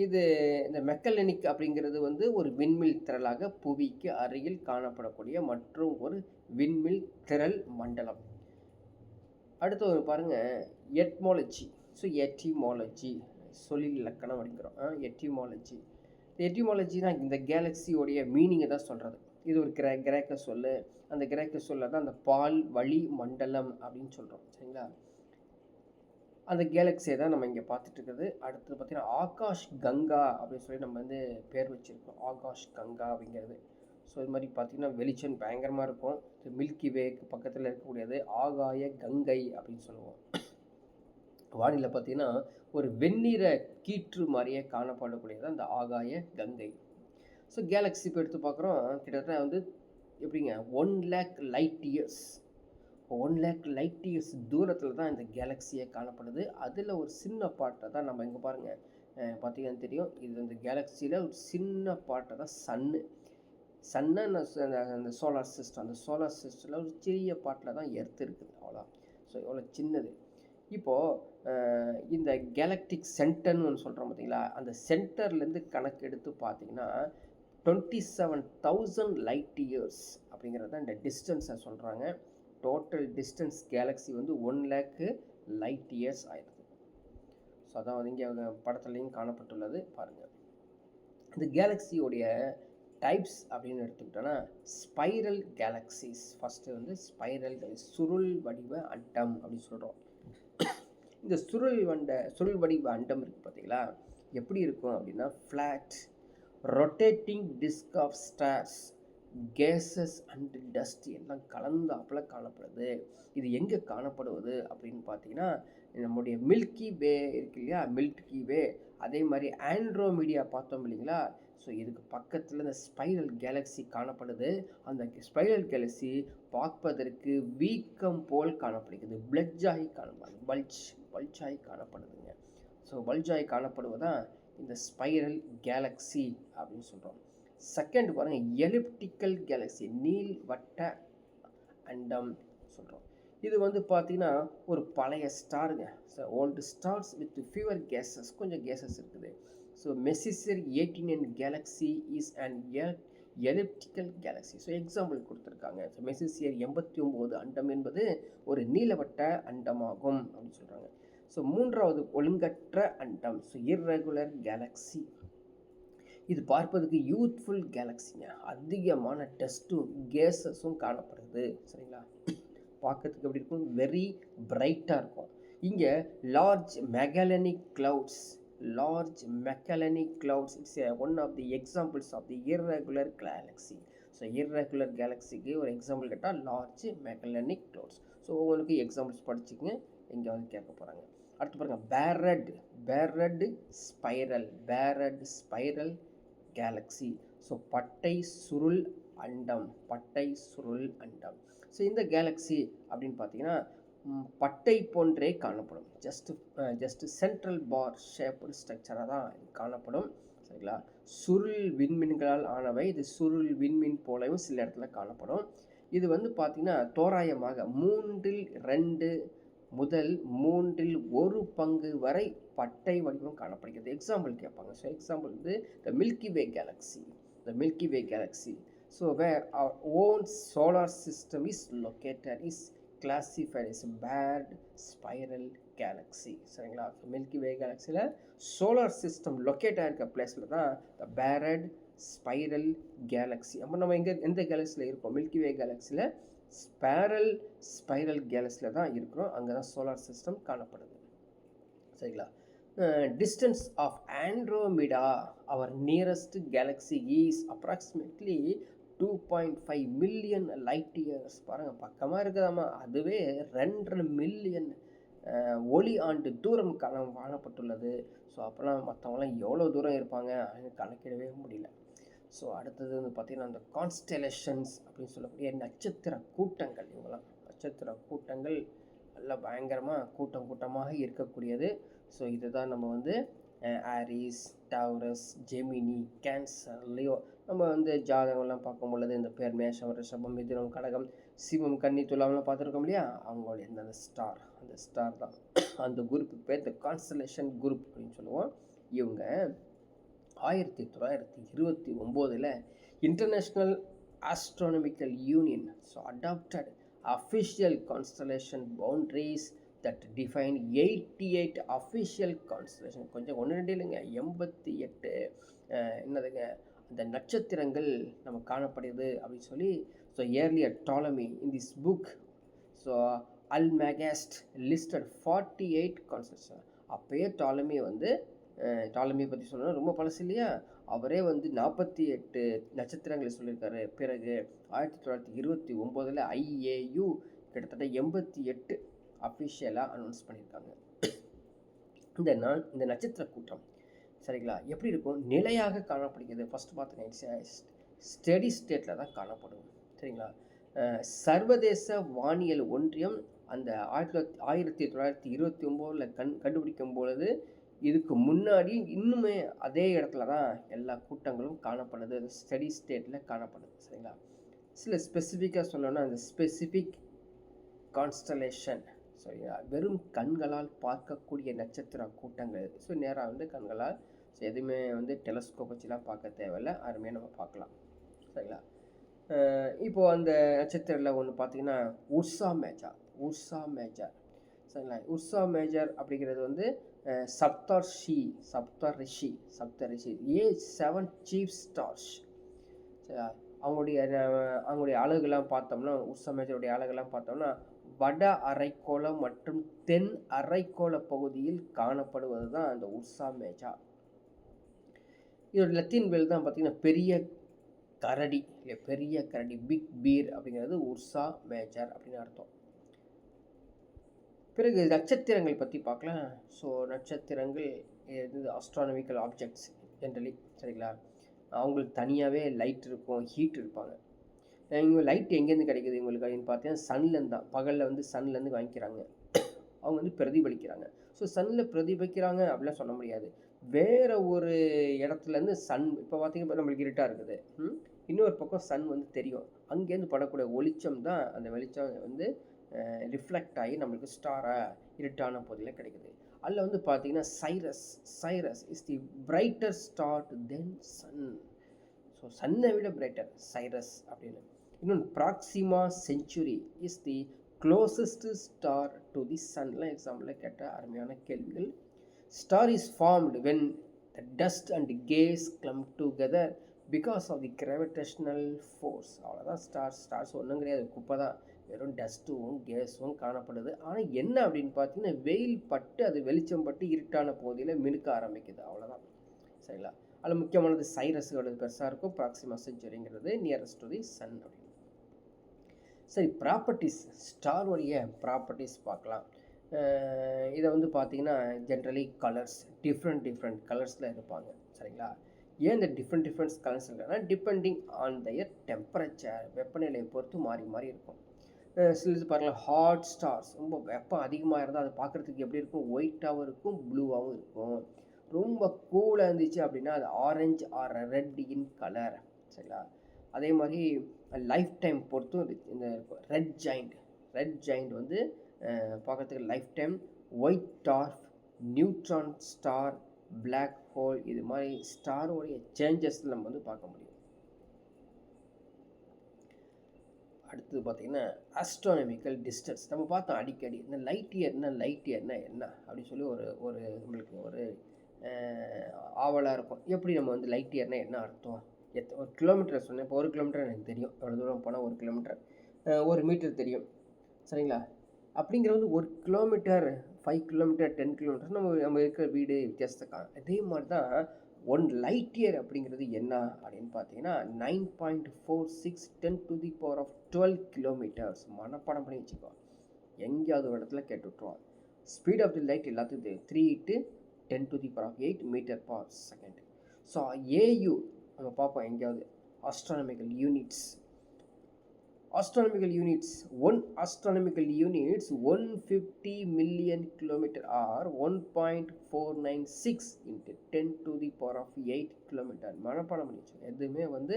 இது இந்த மெக்கலெனிக் அப்படிங்கிறது வந்து ஒரு விண்மில் திரளாக புவிக்கு அருகில் காணப்படக்கூடிய மற்றும் ஒரு விண்மில் திரள் மண்டலம். அடுத்து ஒரு பாருங்கள், எட்மாலஜி. ஸோ எட்டிமாலஜி, சொல்லில் இலக்கணம் அப்படிங்கிறோம். எட்டிமாலஜி, எட்டிமாலஜினா இந்த கேலக்ஸியோடைய மீனிங்கை தான் சொல்கிறது. இது ஒரு கிரேக்க சொல். அந்த கிரேக்க சொல்ல தான் அந்த பால் வழி மண்டலம் அப்படின்னு சொல்கிறோம். சரிங்களா, அந்த கேலக்ஸியை தான் நம்ம இங்கே பார்த்துட்டு இருக்குது. அடுத்தது பார்த்திங்கன்னா ஆகாஷ் கங்கா அப்படின்னு சொல்லி நம்ம வந்து பேர் வச்சுருக்கோம், ஆகாஷ் கங்கா அப்படிங்கிறது. ஸோ இது மாதிரி பார்த்திங்கன்னா வெளிச்சம் பயங்கரமாக இருக்கும். இது மில்கி வேக்கு பக்கத்தில் இருக்கக்கூடியது ஆகாய கங்கை அப்படின்னு சொல்லுவோம். வானிலை பார்த்திங்கன்னா ஒரு வெண்ணிற கீற்று மாதிரியே காணப்படக்கூடியது அந்த ஆகாய கங்கை. ஸோ கேலக்ஸி இப்போ எடுத்து பார்க்குறோம், கிட்டத்தட்ட வந்து எப்படிங்க 1 lakh light years, 1 lakh light years தூரத்தில் தான் இந்த கேலக்ஸியே காணப்படுது. அதில் ஒரு சின்ன பார்ட்டை தான் நம்ம இங்கே பாருங்கள், பார்த்தீங்கன்னா தெரியும், இது இந்த கேலக்ஸியில் ஒரு சின்ன பார்ட்டை தான் சன்னு அந்த சோலார் சிஸ்டம், அந்த சோலார் சிஸ்டமில் ஒரு சிறிய பார்ட்டில் தான் எர்த் இருக்குது, அவ்வளோ. ஸோ எவ்வளோ சின்னது. இப்போது இந்த கேலக்டிக் சென்டர்னு ஒன்று சொல்கிறோம் பார்த்தீங்களா, அந்த சென்டர்லேருந்து கணக்கு எடுத்து பார்த்தீங்கன்னா 27,000 லைட் இயர்ஸ் அப்படிங்கிறது தான் இந்த டிஸ்டன்ஸை சொல்கிறாங்க. டோட்டல் டிஸ்டன்ஸ் கேலக்ஸி வந்து 1 lakh லைட் இயர்ஸ் ஆயிடுது. ஸோ அதான் வந்து இங்கே படத்துலையும் காணப்பட்டுள்ளது பாருங்கள். இந்த கேலக்ஸியோடைய டைப்ஸ் அப்படின்னு எடுத்துக்கிட்டோன்னா ஸ்பைரல் கேலக்ஸிஸ். ஃபஸ்ட்டு வந்து ஸ்பைரல், சுருள் வடிவ அண்டம் அப்படின்னு சொல்கிறோம். இந்த சுருள் வடிவ அண்டம் இருக்குது பார்த்தீங்களா, எப்படி இருக்கும் அப்படின்னா flat rotating disk of stars, gases and dust எல்லாம் கலந்தாப்பில் காணப்படுது. இது எங்கே காணப்படுவது அப்படின்னு பார்த்தீங்கன்னா நம்முடைய மில்கி வே இருக்கு இல்லையா, மில்கி வே, அதே மாதிரி ஆண்ட்ரோமீடியா பார்த்தோம் இல்லைங்களா. ஸோ இதுக்கு பக்கத்தில் இந்த ஸ்பைரல் கேலக்ஸி காணப்படுது. அந்த ஸ்பைரல் கேலக்ஸி பார்ப்பதற்கு வீக்கம் போல் காணப்படுகிறது, பல்ஜாகி காணப்படுது, பல்ஜாகி காணப்படுதுங்க. ஸோ பல்ஜாகி காணப்படுவதான் இந்த ஸ்பைரல் கேலக்ஸி அப்படின்னு சொல்கிறோம். செகண்ட் பாருங்கள், எலிப்டிக்கல் கேலக்ஸி, நீள்வட்ட அண்டம் சொல்கிறோம். இது வந்து பார்த்திங்கன்னா ஒரு பழைய ஸ்டாருங்க, old stars with fewer gases, கொஞ்சம் கேஸஸ் இருக்குது. So Messier 89 galaxy is and elliptical galaxy. So example கொடுத்துருக்காங்க. ஸோ மெசிசியர் 89 அண்டம் என்பது ஒரு நீளவட்ட அண்டமாகும் அப்படின்னு சொல்கிறாங்க. ஸோ மூன்றாவது ஒழுங்கற்ற அண்டம், ஸோ இர்ரெகுலர் கேலக்ஸி. இது பார்ப்பதுக்கு யூத்ஃபுல் கேலக்ஸிங்க, அதிகமான டஸ்ட்டும் கேஸஸும் காணப்படுது. சரிங்களா, பார்க்கறதுக்கு எப்படி இருக்கும், வெரி பிரைட்டாக இருக்கும். இங்கே large Magellanic clouds large Magellanic clouds. It's one of the examples of the irregular galaxy. So irregular galaxyக்கு ஒரு எக்ஸாம்பிள் கேட்டால் லார்ஜ் Magellanic clouds. ஸோ உங்களுக்கு எக்ஸாம்பிள்ஸ் படிச்சுக்கங்க, இங்கே வந்து கேட்க போகிறாங்க. அடுத்து பாருங்கள், பேரட் ஸ்பைரல் கேலக்ஸி. ஸோ பட்டை சுருள் அண்டம். ஸோ இந்த கேலக்ஸி அப்படின்னு பார்த்தீங்கன்னா பட்டை போன்றே காணப்படும். ஜஸ்ட் சென்ட்ரல் பார் ஷேப்டு ஸ்ட்ரக்சராக தான் காணப்படும். சரிங்களா? சுருள் விண்மீன்களால் ஆனவை. இது சுருள் விண்மீன் போலவும் சில இடத்துல காணப்படும். இது வந்து பார்த்திங்கன்னா தோராயமாக 2 முதல் 1/3 வரை பட்டை வடிவம் காணப்படுகிறது. எக்ஸாம்பிள் கேட்பாங்க. ஸோ எக்ஸாம்பிள் வந்து the Milky Way galaxy. So where our own solar system is located is classified as barred spiral galaxy. சரிங்களா? மில்கி வே கேலக்ஸியில் சோலார் சிஸ்டம் லொக்கேட் ஆகிருக்க பிளேஸில் தான் த பேரட் ஸ்பைரல் கேலக்ஸி. அப்போ நம்ம எந்த கேலக்ஸியில் இருக்கோம்? மில்கி வே கேலக்ஸியில் ஸ்பைரல் கேலக்ஸியில் தான் இருக்கிறோம். அங்கே தான் சோலார் சிஸ்டம் காணப்படுது. சரிங்களா? Distance of Andromeda, our nearest galaxy, is approximately 2.5 million light years. பாருங்க, பக்கமாக இருக்குதாம்மா. அதுவே 2.5 மில்லியன் ஒளி ஆண்டு தூரம் காணப்பட்டுள்ளது. ஸோ அப்போலாம் மற்றவங்களாம் எவ்வளோ தூரம் இருப்பாங்க அப்படின்னு கணக்கிடவே முடியல. ஸோ அடுத்தது வந்து பார்த்திங்கன்னா அந்த கான்ஸ்டலேஷன்ஸ் அப்படின்னு சொல்லக்கூடிய நட்சத்திர கூட்டங்கள். இவங்களாம் நட்சத்திர கூட்டங்கள் நல்லா பயங்கரமாக கூட்டமாக இருக்கக்கூடியது. ஸோ இதுதான் நம்ம வந்து Aries, Taurus, Gemini, cancer, Leo. நம்ம வந்து ஜாதகம்லாம் பார்க்கும் பொழுது இந்த பேர் மேஷம், ரிஷபம், மிதுனம், கடகம், சிவம், கன்னி, துலாம்லாம் பார்த்துருக்கோம் இல்லையா? அவங்களுடைய அந்த ஸ்டார் தான் அந்த குரூப் பேர் த கான்ஸ்டலேஷன் குரூப் அப்படின்னு சொல்லுவோம். இவங்க 1929 international astronomical union adopted official constellation boundaries that define 88 official constellation. கொஞ்சம் 1-2 இல்லைங்க, 88 என்னதுங்க அந்த நட்சத்திரங்கள் நம்ம காணப்படுது அப்படின்னு சொல்லி. So earlier Ptolemy in this book Almagest listed 48 constellation. அப்போயே டாலமி பற்றி சொல்லணும், ரொம்ப பழசு இல்லையா? அவரே வந்து 48 நட்சத்திரங்களை சொல்லியிருக்காரு. பிறகு 1929 IAU கிட்டத்தட்ட 88 அஃபிஷியலாக அனௌன்ஸ் பண்ணியிருக்காங்க. இந்த நட்சத்திர கூட்டம் சரிங்களா எப்படி இருக்கும்? நிலையாக காணப்படுகிறது. ஃபஸ்ட்டு பார்த்தீங்கன்னா ஸ்டெடி ஸ்டேட்டில் தான் காணப்படும். சரிங்களா? சர்வதேச வானியல் ஒன்றியம் அந்த 1929 கண்டுபிடிக்கும் பொழுது இதுக்கு முன்னாடி இன்னுமே அதே இடத்துல தான் எல்லா கூட்டங்களும் காணப்படுது. ஸ்டெடி ஸ்டேட்டில் காணப்படுது. சரிங்களா? சில ஸ்பெசிஃபிக்காக சொல்லணும்னா அந்த ஸ்பெசிஃபிக் கான்ஸ்டலேஷன் சரிங்களா வெறும் கண்களால் பார்க்கக்கூடிய நட்சத்திர கூட்டங்கள். ஸோ நேராக வந்து கண்களால் எதுவுமே வந்து டெலஸ்கோப் வச்சுலாம் பார்க்க தேவையில்லை, அருமையாக நம்ம பார்க்கலாம். சரிங்களா? இப்போது அந்த நட்சத்திரத்தில் ஒன்று பார்த்தீங்கன்னா உர்சா மேஜர். சரிங்களா? உர்சா மேஜர் அப்படிங்கிறது வந்து சப்தரிஷி 7 சீஃப் ஸ்டார்ஸ். சரிங்களா? அவங்களுடைய அலகுலாம் பார்த்தோம்னா உர்சா மேஜருடைய அலகுலாம் பார்த்தோம்னா வட அரைக்கோளம் மற்றும் தென் அரைக்கோள பகுதியில் காணப்படுவது தான் அந்த உர்சா மேஜா. இதோட லத்தீன் வேல் தான் பார்த்தீங்கன்னா பெரிய கரடி, பிக் பீர் அப்படிங்கிறது உர்சா மேஜர் அப்படின்னு அர்த்தம். பிறகு நட்சத்திரங்கள் பற்றி பார்க்கலாம். ஸோ நட்சத்திரங்கள் இது ஆஸ்ட்ரானமிக்கல் ஆப்ஜெக்ட்ஸ் ஜென்ரலி. சரிங்களா? அவங்களுக்கு தனியாகவே லைட் இருக்கும், ஹீட் இருப்பாங்க. இவங்க லைட் எங்கேருந்து கிடைக்குது இவங்களுக்கு அப்படின்னு பார்த்தீங்கன்னா சன்லேருந்து தான். பகலில் வந்து சன்லேருந்து வாங்கிக்கிறாங்க, அவங்க வந்து பிரதிபலிக்கிறாங்க. ஸோ சன்னில் பிரதிபலிக்கிறாங்க அப்படிலாம் சொல்ல முடியாது. வேறு ஒரு இடத்துலேருந்து சன் இப்போ பார்த்திங்கன்னா நம்மளுக்கு இருட்டாக இருக்குது, இன்னொரு பக்கம் சன் வந்து தெரியும், அங்கேருந்து படக்கூடிய வெளிச்சம் தான் அந்த வெளிச்சம் வந்து ரிஃப்ளெக்ட் ஆகி நம்மளுக்கு ஸ்டாராக இருட்டான பகுதியில் கிடைக்குது. அதில் வந்து பார்த்திங்கன்னா Sirius is the brighter star than sun. So சன்னை விட பிரைட்டர் சைரஸ் அப்படின்னு. இன்னொன்று Proxima Centauri is the closest star to the சன்லாம் எக்ஸாம்பிளில் கேட்ட அருமையான கேள்விகள். Star is formed when the dust and gas come together because of the gravitational force. அவ்வளோதான். ஸ்டார்ஸ் ஒன்றும் கிடையாது, குப்பை தான். வெறும் டஸ்ட்டும் கேஸும் காணப்படுது. ஆனால் என்ன அப்படின்னு பார்த்தீங்கன்னா, வெயில் பட்டு அது வெளிச்சம் பட்டு இருட்டான பகுதியில் மினுக்க ஆரம்பிக்குது, அவ்வளோதான். சரிங்களா? அதில் முக்கியமானது சைரஸோட பெருசாக இருக்கும். ப்ராக்சிமா செஞ்சுரிங்கிறது நியரஸ்ட் டு தி சன் அப்படின்னு. சரி, ப்ராப்பர்ட்டிஸ், ஸ்டாரோடைய ப்ராப்பர்ட்டிஸ் பார்க்கலாம். இதை வந்து பார்த்தீங்கன்னா ஜென்ரலி கலர்ஸ் டிஃப்ரெண்ட் கலர்ஸில் இருப்பாங்க. சரிங்களா? ஏன் இந்த டிஃப்ரெண்ட் கலர்ஸ் இல்லைன்னா டிபெண்டிங் ஆன் தயர் டெம்பரேச்சர், வெப்பநிலையை பொறுத்து மாறி மாறி இருக்கும். சிலது பாருங்கள், ஹாட் ஸ்டார்ஸ், ரொம்ப வெப்பம் அதிகமாக இருந்தால் அது பார்க்குறதுக்கு எப்படி இருக்கும், ஒயிட்டாகவும் இருக்கும், ப்ளூவாகவும் இருக்கும். ரொம்ப கூலாக இருந்துச்சு அப்படின்னா அது orange or red in colour. சரிங்களா? அதே மாதிரி லைஃப் டைம் பொறுத்தும் இந்த ரெட் ஜாயிண்ட் வந்து பார்க்குறதுக்கு life time. White dwarf, neutron star, black hole, இது மாதிரி ஸ்டாரோடைய சேஞ்சஸ் நம்ம வந்து பார்க்க முடியும். அடுத்தது பார்த்திங்கன்னா ஆஸ்ட்ரானமிக்கல் டிஸ்டன்ஸ். நம்ம பார்த்தோம் அடிக்கடி இந்த லைட் இயர்னா என்ன அப்படின்னு சொல்லி ஒரு நம்மளுக்கு ஒரு ஆவலாக இருக்கும். எப்படி நம்ம வந்து லைட் இயர்னா என்ன அர்த்தம், ஒரு கிலோமீட்டர் சொன்னேன். இப்போ 1 கிலோமீட்டர் எனக்கு தெரியும், எவ்வளோ தூரம் போனால் 1 கிலோமீட்டர், 1 மீட்டர் தெரியும். சரிங்களா? அப்படிங்கிற வந்து 1 கிலோமீட்டர், 5 கிலோமீட்டர், 10 கிலோமீட்டர் நம்ம இருக்கிற வீடு வித்தியாசத்தை. அதே மாதிரி தான் 1 லைட் இயர் அப்படிங்கிறது என்ன அப்படின்னு பார்த்தீங்கன்னா 9.46 10⁻12 கிலோமீட்டர்ஸ். மனப்பாடம் பண்ணி வச்சுக்கோ, எங்கேயாவது ஒரு இடத்துல கேட்டு விட்ருவான். ஸ்பீட் ஆஃப் தி லைட் எல்லாத்துக்கும் தெரியும், 3 × 10⁸ metre per second. So AU நம்ம பார்ப்போம் எங்கேயாவது. Astronomical units, 1 astronomical units 150 million kilometer or 1.496 into 10⁸ kilometer. மனப்பாடம் பண்ணிச்சு, எதுவுமே வந்து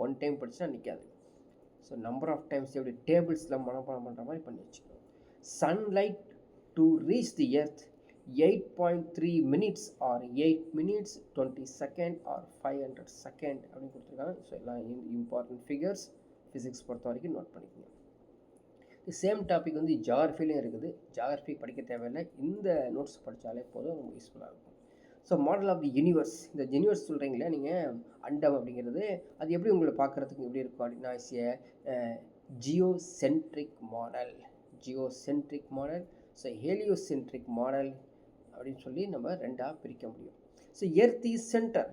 ஒன் டைம் படிச்சா நிற்காது. ஸோ நம்பர் ஆஃப் டைம்ஸ் எப்படி டேபிள்ஸில் மனப்பாடம் பண்ணுற மாதிரி பண்ணி வச்சுக்கணும். Sunlight to reach the earth 8.3 minutes or 8 minutes 20 seconds or 500 seconds அப்படின்னு கொடுத்துருக்காங்க. ஸோ எல்லாம் இம்பார்ட்டன்ட் ஃபிகர்ஸ் ஃபிசிக்ஸ் பொறுத்த வரைக்கும் நோட் பண்ணிக்கோங்க. சேம் டாபிக் வந்து ஜியாகிரஃபிலையும் இருக்குது. ஜியாகிரஃபி படிக்க தேவையில்லை, இந்த நோட்ஸ் படித்தாலே போதும், ரொம்ப யூஸ்ஃபுல்லாக இருக்கும். So model of the universe, இந்த யூனிவர்ஸ் சொல்கிறீங்களே நீங்கள், அண்டம் அப்படிங்கிறது அது எப்படி உங்களை பார்க்குறதுக்கு எப்படி இருக்கும் அப்படின்னா geocentric model. So heliocentric model அப்படின்னு சொல்லி நம்ம ரெண்டாக பிரிக்க முடியும். So Earth is centre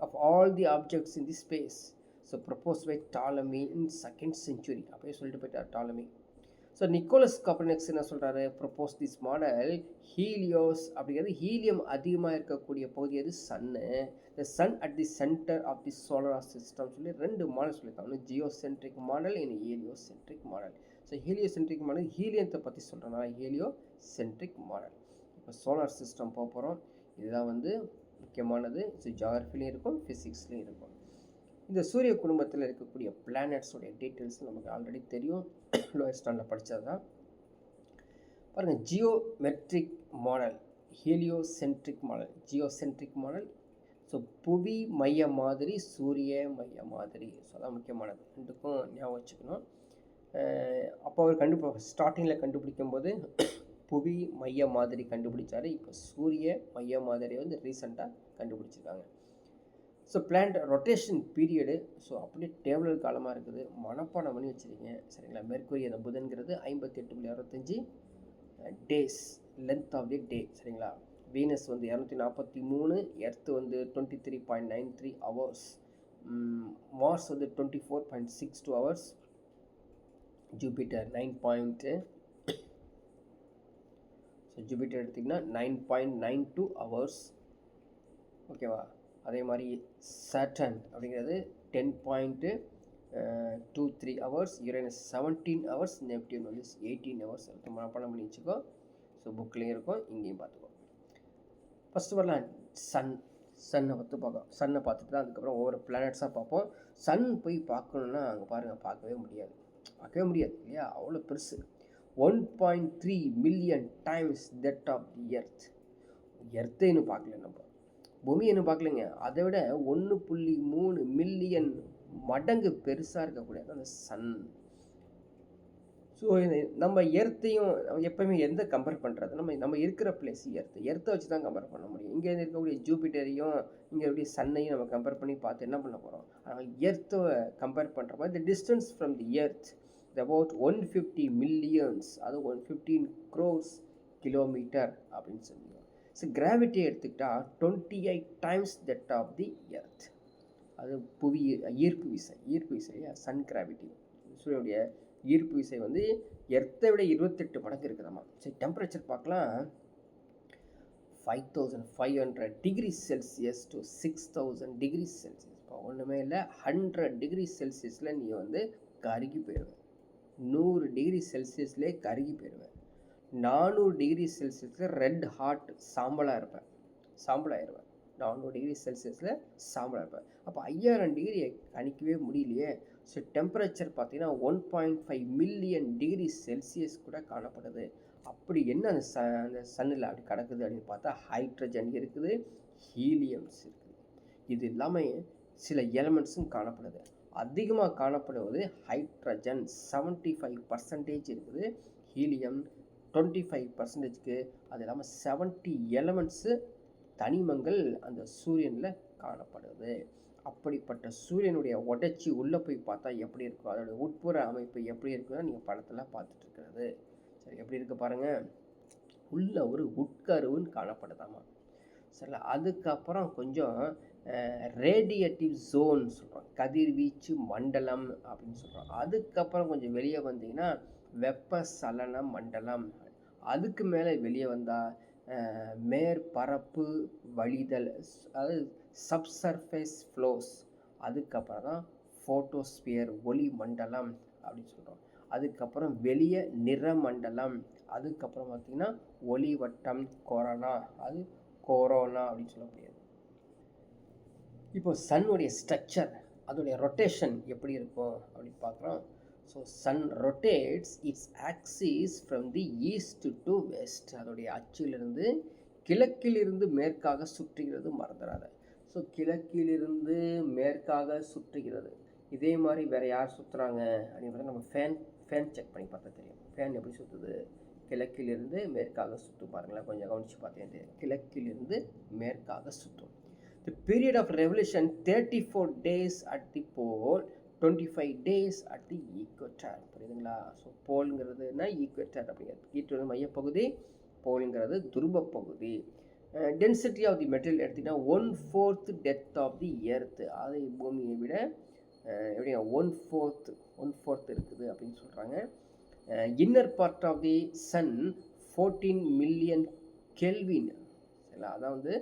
of all the objects in the space. So propose by Ptolemy in 2nd century. அப்படியே சொல்லிட்டு போயிட்டார் டாலமி. ஸோ நிக்கோலஸ் காப்பர்னிக்கஸ் என்ன சொல்கிறாரு, ப்ரப்போஸ் திஸ் மாடல் ஹீலியோஸ் அப்படிங்கிறது ஹீலியம் அதிகமாக இருக்கக்கூடிய பகுதி அது சன்னு. The sun at the centre of the solar system சொல்லி 2 மாடல் சொல்லியிருக்காங்க, geocentric model and heliocentric model. So heliocentric model ஹீலியத்தை பற்றி சொல்கிறனால ஹீலியோசென்ட்ரிக் மாடல். இப்போ சோலார் சிஸ்டம் போக போகிறோம், இதுதான் வந்து முக்கியமானது. ஸோ ஜியாகிரஃபிலையும் இருக்கும், ஃபிசிக்ஸ்லேயும் இருக்கும். இந்த சூரிய குடும்பத்தில் இருக்கக்கூடிய பிளானட்ஸோடைய டீட்டெயில்ஸ் நமக்கு ஆல்ரெடி தெரியும், லோயர் ஸ்டாண்டர்டில் படித்தது தான். பாருங்கள், geometric model, heliocentric model. So புவி மைய மாதிரி, சூரிய மைய மாதிரி. ஸோ அதான் முக்கியமானது, ரெண்டுக்கும் ஞாபகம் வச்சுக்கணும். அப்போ அவர் ஸ்டார்டிங்கில் கண்டுபிடிக்கும் போது புவி மைய மாதிரி கண்டுபிடிச்சாரு. இப்போ சூரிய மைய மாதிரி வந்து ரீசெண்டாக கண்டுபிடிச்சிருக்காங்க. So planet rotation period, so அப்படியே டேபிள் காலமாக இருக்குது, மனப்பாடம் பண்ணி வச்சுருக்கீங்க. சரிங்களா? மெர்க்குரி அந்த புதன்கிறது 58.65 டேஸ், லென்த் ஆஃப் தி டே. சரிங்களா? வீனஸ் வந்து 243, எர்த்து வந்து 23.93 ஹவர்ஸ், மார்ஸ் வந்து 24.62 ஹவர்ஸ், ஜூபிட்டர் 9. ஸோ ஜூபிட்டர் எடுத்திங்கன்னா 9.92 ஹவர்ஸ். ஓகேவா? அதே மாதிரி சாட்டர்ன் அப்படிங்கிறது 10.23 ஹவர்ஸ், யுரேனஸ் 17 ஹவர்ஸ், நெப்டியூன் வந்து 18 ஹவர்ஸ். மனப்பாடம் பண்ணி வச்சுக்கோ. ஸோ புக்லேயும் இருக்கும், இங்கேயும் பார்த்துக்கோ. ஃபஸ்ட்டு வரலாம் சன்னை பார்த்துட்டு தான் அதுக்கப்புறம் ஒவ்வொரு பிளானட்ஸாக பார்ப்போம். சன் போய் பார்க்கணுன்னா அங்கே பாருங்கள், பார்க்கவே முடியாது இல்லையா, அவ்வளோ பெருசு. 1.3 million times that of the earth. எர்த்தைன்னு பார்க்கல, நம்ம பூமி என்ன பார்க்கலைங்க, அதை விட 1.3 மில்லியன் மடங்கு பெருசாக இருக்கக்கூடியது அந்த சன். ஸோ நம்ம எர்த்தையும் எப்போவுமே எந்த கம்பேர் பண்ணுறது, நம்ம இருக்கிற பிளேஸ் எர்த்தை வச்சு தான் கம்பேர் பண்ண முடியும். இங்கே இருக்கக்கூடிய ஜூபிட்டரையும் இங்கே இருக்கக்கூடிய சன்னையும் நம்ம கம்பேர் பண்ணி பார்த்து என்ன பண்ண போகிறோம். ஆனால் எர்த்தை கம்பேர் பண்ணுற மாதிரி the distance from the earth about 150 millions, அது 115 crores கிலோமீட்டர் அப்படின்னு சொல்லுவோம். ஸோ கிராவிட்டி எடுத்துக்கிட்டால் 28 times that of the Earth. அது புவி ஈர்ப்பு விசை சன் கிராவிட்டி, சூரியனுடைய ஈர்ப்பு விசை வந்து எர்த்தை விட 28 மடங்கு இருக்குதாம்மா. சரி, டெம்பரேச்சர் பார்க்கலாம். 5500 degree Celsius to 6000 degree Celsius. இப்போ ஒன்றுமே இல்லை, 100 டிகிரி செல்சியஸில் நீ வந்து கருகி போயிடுவேன். 100 டிகிரி செல்சியஸ்லேயே கருகி போயிடுவேன். 400 டிகிரி செல்சியஸில் ரெட் ஹாட் சாம்பலாயிருவேன். 400 டிகிரி செல்சியஸில் சாம்பலாக இருப்பேன். அப்போ 5000 டிகிரியை கணிக்கவே முடியலையே. ஸோ டெம்பரேச்சர் பார்த்தீங்கன்னா 1.5 மில்லியன் டிகிரி செல்சியஸ் கூட காணப்படுது. அப்படி என்ன அந்த சன்னில் அப்படி கிடக்குது அப்படின்னு பார்த்தா ஹைட்ரஜன் இருக்குது, ஹீலியம்ஸ் இருக்குது. இது இல்லாமல் சில எலமெண்ட்ஸும் காணப்படுது. அதிகமாக காணப்படுவது ஹைட்ரஜன் 75% இருக்குது, ஹீலியம் 25%. அது இல்லாமல் 70 எலமெண்ட்ஸு தனிமங்கள் அந்த சூரியனில் காணப்படுது. அப்படிப்பட்ட சூரியனுடைய உடைச்சி உள்ளே போய் பார்த்தா எப்படி இருக்கும், அதோடய உட்புற அமைப்பு எப்படி இருக்குன்னா நீங்கள் படத்தில் பார்த்துட்டு இருக்கிறது. சரி, எப்படி இருக்குது பாருங்கள். உள்ள ஒரு உட்கருவுன்னு காணப்படுதாமா. சரிங்களா. அதுக்கப்புறம் கொஞ்சம் ரேடியேட்டிவ் ஜோன் சொல்கிறோம், கதிர்வீச்சு மண்டலம் அப்படின்னு சொல்கிறோம். அதுக்கப்புறம் கொஞ்சம் வெளியே வந்தீங்கன்னா வெப்பசலன மண்டலம். அதுக்கு மேலே வெளியே வந்தால் மேற்பரப்பு வழிதல், அதாவது சப்சர்ஃபேஸ் ஃப்ளோஸ். அதுக்கப்புறம் தான் ஃபோட்டோஸ்பியர் ஒளி மண்டலம் அப்படின்னு சொல்கிறோம். அதுக்கப்புறம் வெளியே நிறமண்டலம். அதுக்கப்புறம் பார்த்திங்கன்னா ஒளிவட்டம் கொரோனா, அது கொரோனா அப்படின்னு சொல்லக்கூடியது. இப்போ சன்னுடைய ஸ்ட்ரக்சர், அதோடைய ரொட்டேஷன் எப்படி இருக்கும் அப்படின்னு பார்க்குறோம். So sun rotates its axis from the east to west. அதோடைய அச்சிலிருந்து கிழக்கிலிருந்து மேற்காக சுற்றுகிறது, மறந்துடாத. ஸோ கிழக்கிலிருந்து மேற்காக சுற்றுகிறது. இதே மாதிரி வேறு யார் சுற்றுறாங்க அப்படின்னு நம்ம ஃபேன் செக் பண்ணி பார்த்தா தெரியும். ஃபேன் எப்படி சுற்றுது, கிழக்கிலிருந்து மேற்காக சுற்றும். பாருங்களேன், கொஞ்சம் கவனித்து பார்த்தேன். கிழக்கிலிருந்து மேற்காக சுற்றும். The period of revolution 34 days at the pole, 25 days at the equator. புரியுதுங்களா. ஸோ போலுங்கிறதுனா ஈக்குவேட்டர் அப்படிங்கிறது. ஈக்குவேட்டர் மையப்பகுதி, போலுங்கிறது துருவ பகுதி. டென்சிட்டி ஆஃப் தி மெட்டீரியல் எடுத்திங்கன்னா 1/4 டெப்த் ஆஃப் தி எர்த். அதை பூமியை விட எப்படியா 1/4 இருக்குது அப்படின்னு சொல்கிறாங்க. Inner part of the sun 14 million kelvin. சரிங்களா. அதான் வந்து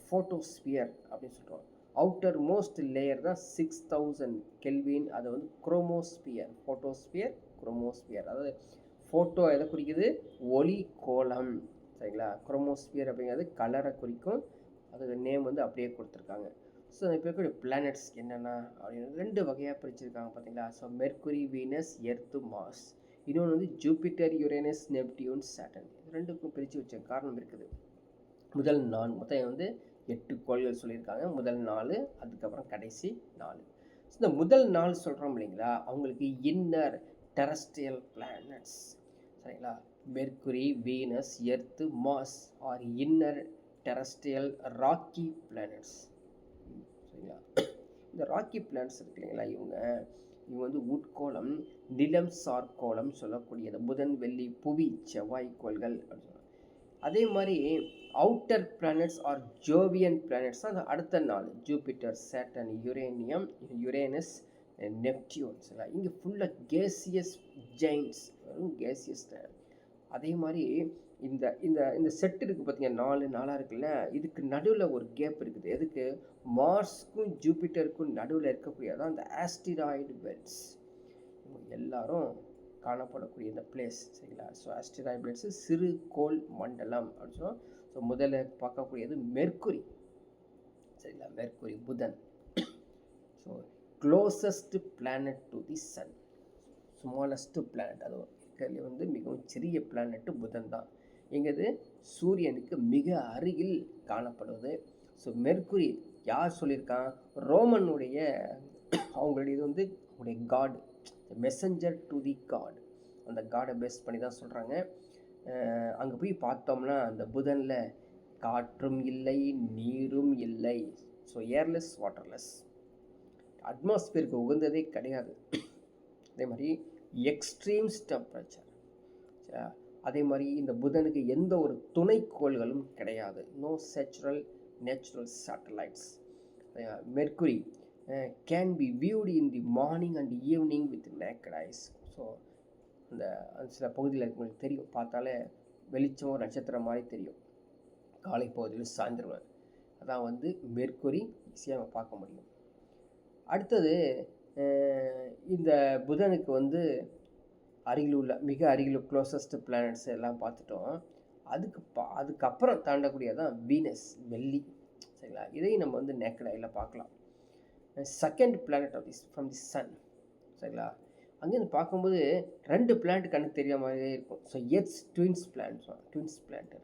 ஃபோட்டோஸ்பியர் அப்படின்னு சொல்கிறோம். அவுட்டர் மோஸ்ட் லேயர் தான் 6000 கெல்வின். அது வந்து குரோமோஸ்பியர். Photosphere, chromosphere. அதாவது ஃபோட்டோ எதை குறிக்குது, ஒளி கோலம். சரிங்களா. குரோமோஸ்பியர் அப்படிங்கிறது கலரை குறிக்கும். அதுக்கு நேம் வந்து அப்படியே கொடுத்துருக்காங்க. ஸோ இப்போ இருக்கக்கூடிய பிளானட்ஸ் என்னென்னா அப்படின்னு 2 வகையாக பிரிச்சுருக்காங்க பார்த்தீங்களா. So Mercury, Venus, Earth, Mars. இன்னொன்று வந்து ஜூபிட்டர், யுரேனஸ், நெப்டியூன், சாட்டர்ன். இது 2க்கும் பிரித்து வச்ச காரணம் இருக்குது. முதல் 4 மொத்தம் வந்து 8 கோள்கள் சொல்லியிருக்காங்க. முதல் 4, அதுக்கப்புறம் கடைசி 4. ஸோ இந்த முதல் 4 சொல்கிறோம் இல்லைங்களா, அவங்களுக்கு இன்னர் டெரஸ்ட்ரியல் பிளானட்ஸ். சரிங்களா. Mercury, Venus, Earth, Mars are inner terrestrial rocky planets. சரிங்களா. இந்த ராக்கி பிளானட்ஸ் இருக்கு இல்லைங்களா, இவங்க வந்து உட்கோளம், நிலம் சார் கோளம் சொல்லக்கூடியது. புதன், வெள்ளி, புவி, செவ்வாய் கோள்கள் அப்படின்னு சொல்லுவாங்க. அதே மாதிரி outer planets are Jovian planets தான் அடுத்த 4. Jupiter, Saturn, Uranus, Neptune. சரிங்களா. இங்கே ஃபுல்லாக கேசியஸ் ஜெயின்ஸ், வெறும் கேசியஸ் தான். அதே மாதிரி இந்த இந்த இந்த செட் இருக்குது பார்த்தீங்கன்னா, 4 இருக்குல்ல, இதுக்கு நடுவில் ஒரு கேப் இருக்குது. எதுக்கு, மார்ஸ்க்கும் ஜூபிட்டருக்கும் நடுவில் இருக்கக்கூடியதான் இந்த ஆஸ்டிராய்டு பெல்ட்ஸ். எல்லாரும் காணப்படக்கூடிய இந்த பிளேஸ். சரிங்களா. ஸோ ஆஸ்டிராய்டு பெல்ட்ஸு சிறு கோள் மண்டலம் அப்படின்னு சொல்லுவோம். ஸோ முதல்ல பார்க்கக்கூடியது மெர்க்குரி. சரிங்களா. மெர்க்குரி, புதன். So closest planet to the sun, smallest planet. அது இருக்கிறதுல வந்து மிகவும் சிறிய பிளானட்டு புதன் தான். எங்கது, சூரியனுக்கு மிக அருகில் காணப்படுவது. ஸோ மெர்க்குரி யார் சொல்லியிருக்கான், ரோமனுடைய அவங்களுடைய இது வந்து அவங்களுடைய god, messenger to the god. அந்த காடை பேஸ் பண்ணி தான் சொல்கிறாங்க. அங்கே போய் பார்த்தோம்னா அந்த புதனில் காற்றும் இல்லை, நீரும் இல்லை. ஸோ ஏர்லெஸ், வாட்டர்லெஸ், அட்மாஸ்பியருக்கு உகந்ததே கிடையாது. அதே மாதிரி எக்ஸ்ட்ரீம்ஸ் டெம்பரேச்சர். அதே மாதிரி இந்த புதனுக்கு எந்த ஒரு துணைக்கோள்களும் கிடையாது. No natural satellites. Mercury can be viewed in the morning and evening with naked eyes. So அந்த சில பகுதியில் உங்களுக்கு தெரியும், பார்த்தாலே வெளிச்சம் நட்சத்திரம் மாதிரி தெரியும் காலை பகுதியில், சாயந்தரம். அதான் வந்து மெர்க்குரி ஈஸியாக நம்ம பார்க்க முடியும். அடுத்தது இந்த புதனுக்கு வந்து அருகில் உள்ள மிக அருகில் க்ளோசஸ்ட் பிளானட்ஸ் எல்லாம் பார்த்துட்டோம். அதுக்கப்புறம் தாண்டக்கூடியதான் வீனஸ், வெள்ளி. சரிங்களா, இதையும் நம்ம வந்து நேக்கட் ஐயில் பார்க்கலாம். Second planet of from the sun. சரிங்களா, அங்கேருந்து பார்க்கும்போது 2 பிளானட் கண்ணுக்கு தெரிய மாதிரியே இருக்கும். ஸோ எர்த்ஸ் ட்வின்ஸ் பிளானட்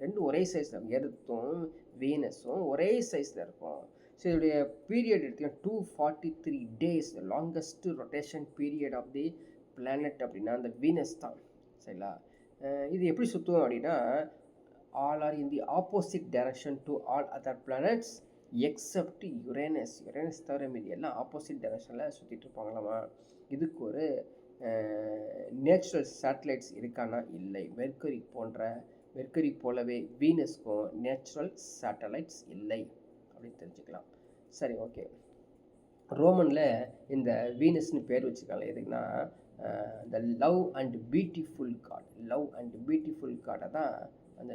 ரெண்டு ஒரே சைஸில், எர்த்தும் வீனஸும் ஒரே சைஸில் இருக்கும். ஸோ இதோடைய பீரியட் எடுத்தீங்கன்னா 243 days, longest rotation period of the planet அப்படின்னா அந்த வீனஸ் தான். சரிங்களா, இது எப்படி சுற்றுவோம் அப்படின்னா, all are in the opposite direction to all other planets except Uranus. தவிர மீதி எல்லாம் ஆப்போசிட் டைரக்ஷனில் சுற்றிட்டு இருப்பாங்களாமா. இதுக்கு ஒரு நேச்சுரல் சேட்டலைட்ஸ் இருக்கானா? இல்லை. மெர்க்குரி போலவே வீனஸ்க்கும் நேச்சுரல் சேட்டலைட்ஸ் இல்லை அப்படின்னு தெரிஞ்சுக்கலாம். சரி, ஓகே. ரோமனில் இந்த வீனஸ்னு பேர் வச்சுருக்காங்க. எதுக்குன்னா த லவ் அண்ட் பியூட்டிஃபுல் காடை தான் அந்த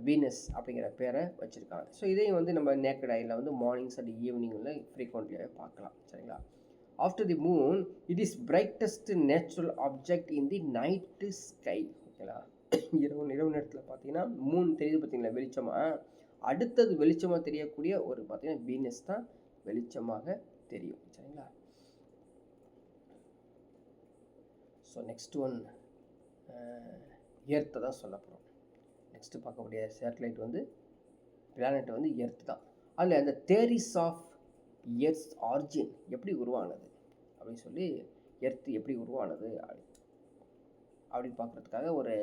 வீனஸ் அப்படிங்கிற பேரை வச்சுருக்காங்க. ஸோ இதையும் வந்து நம்ம நேக்கட் ஐயில் வந்து மார்னிங்ஸ் அண்ட் ஈவினிங்கில் ஃப்ரீக்வெண்ட்லியாக பார்க்கலாம். சரிங்களா, after the moon it is brightest natural object in the night sky. ஓகேங்களா, இரவு நேரத்தில் பார்த்தீங்கன்னா மூன் தெரியுது பார்த்தீங்களா வெளிச்சமாக. அடுத்தது வெளிச்சமாக தெரியக்கூடிய ஒரு பார்த்தீங்கன்னா வீனஸ் தான் வெளிச்சமாக தெரியும். சரிங்களா, ஸோ நெக்ஸ்ட் ஒன் எர்த்தை தான் சொல்ல போகிறோம். நெக்ஸ்ட்டு பார்க்கக்கூடிய சேட்டலைட் வந்து பிளானட் வந்து எர்த் தான். அதில் அந்த தேரிஸ் ஆஃப் எர்த்ஸ் ஆரிஜின் எப்படி உருவானது அப்படின்னு சொல்லி, எர்த் எப்படி உருவானது அப்படின்னு பார்க்குறதுக்காக ஒரு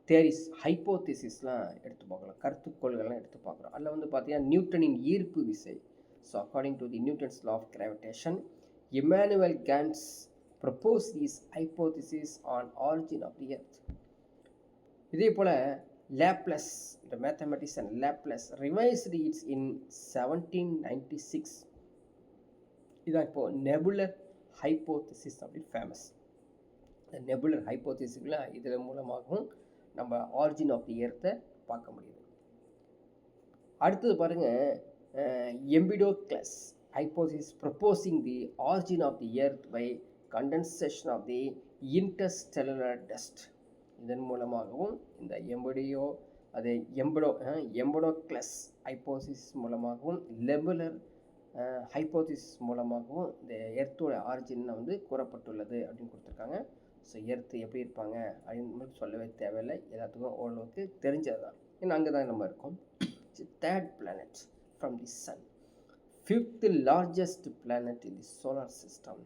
தேரிஸ், ஹைப்போதிசிஸ்லாம் எடுத்து பார்க்கலாம், கருத்துக்கோள்கள்லாம் எடுத்து பார்க்குறோம். அதில் வந்து பார்த்தீங்கன்னா நியூட்டனின் ஈர்ப்பு விசை. So according to the Newton's law of gravitation, Immanuel Kant proposed this hypothesis on origin of the earth. இதே போல் Laplace, the mathematician Laplace revised it in 1796. இதான் இப்போது நெபுலர் ஹைப்போதிசிஸ் அப்படி ஃபேமஸ். இந்த நெபுலர் ஹைப்போதிசிஸில் இதில் மூலமாகவும் நம்ம ஆரிஜின் ஆஃப் தி எர்த்தை பார்க்க முடியுது. அடுத்தது பாருங்கள், எம்பிடோக்ளஸ் hypothesis proposing the origin of the earth by condensation of the interstellar dust. இதன் மூலமாகவும் இந்த எம்பிடோக்ளஸ் ஹைப்போசிஸ் மூலமாகவும் லெபுலர் ஹைப்போசிஸ் மூலமாகவும் இந்த எர்த்தோட ஆரிஜின் வந்து கூறப்பட்டுள்ளது அப்படின்னு கொடுத்துருக்காங்க. ஸோ எர்த்து எப்படி இருப்பாங்க அப்படின்னு சொல்லவே தேவையில்லை, எல்லாத்துக்கும் ஓரளவுக்கு தெரிஞ்சது தான். ஏன்னா அங்கே தான் நம்ம இருக்கோம். Third planet from the sun, 5th largest planet in the solar system.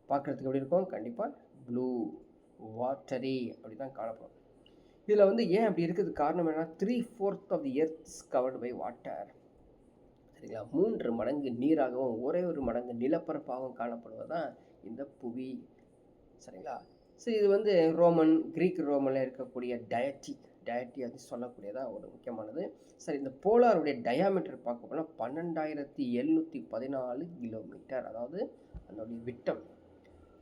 பார்க்குறதுக்கு எப்படி இருக்கும்? கண்டிப்பாக ப்ளூ வாட்டரி அப்படி தான் காணப்படும். இதில் வந்து ஏன் அப்படி இருக்கிறது காரணம் என்னன்னா, 3/4 of the earth is covered by water. சரிங்களா, 3 மடங்கு நீராகவும் 1 மடங்கு நிலப்பரப்பாகவும் காணப்படுவது தான் இந்த புவி. சரிங்களா, சரி, இது வந்து கிரீக் ரோமனில் இருக்கக்கூடிய டயட்டி அது சொல்லக்கூடியதாக ஒரு முக்கியமானது. சரி, இந்த போலாருடைய டயாமீட்டர் பார்க்க போனால் 12,714 கிலோமீட்டர், அதாவது அதனுடைய விட்டம்.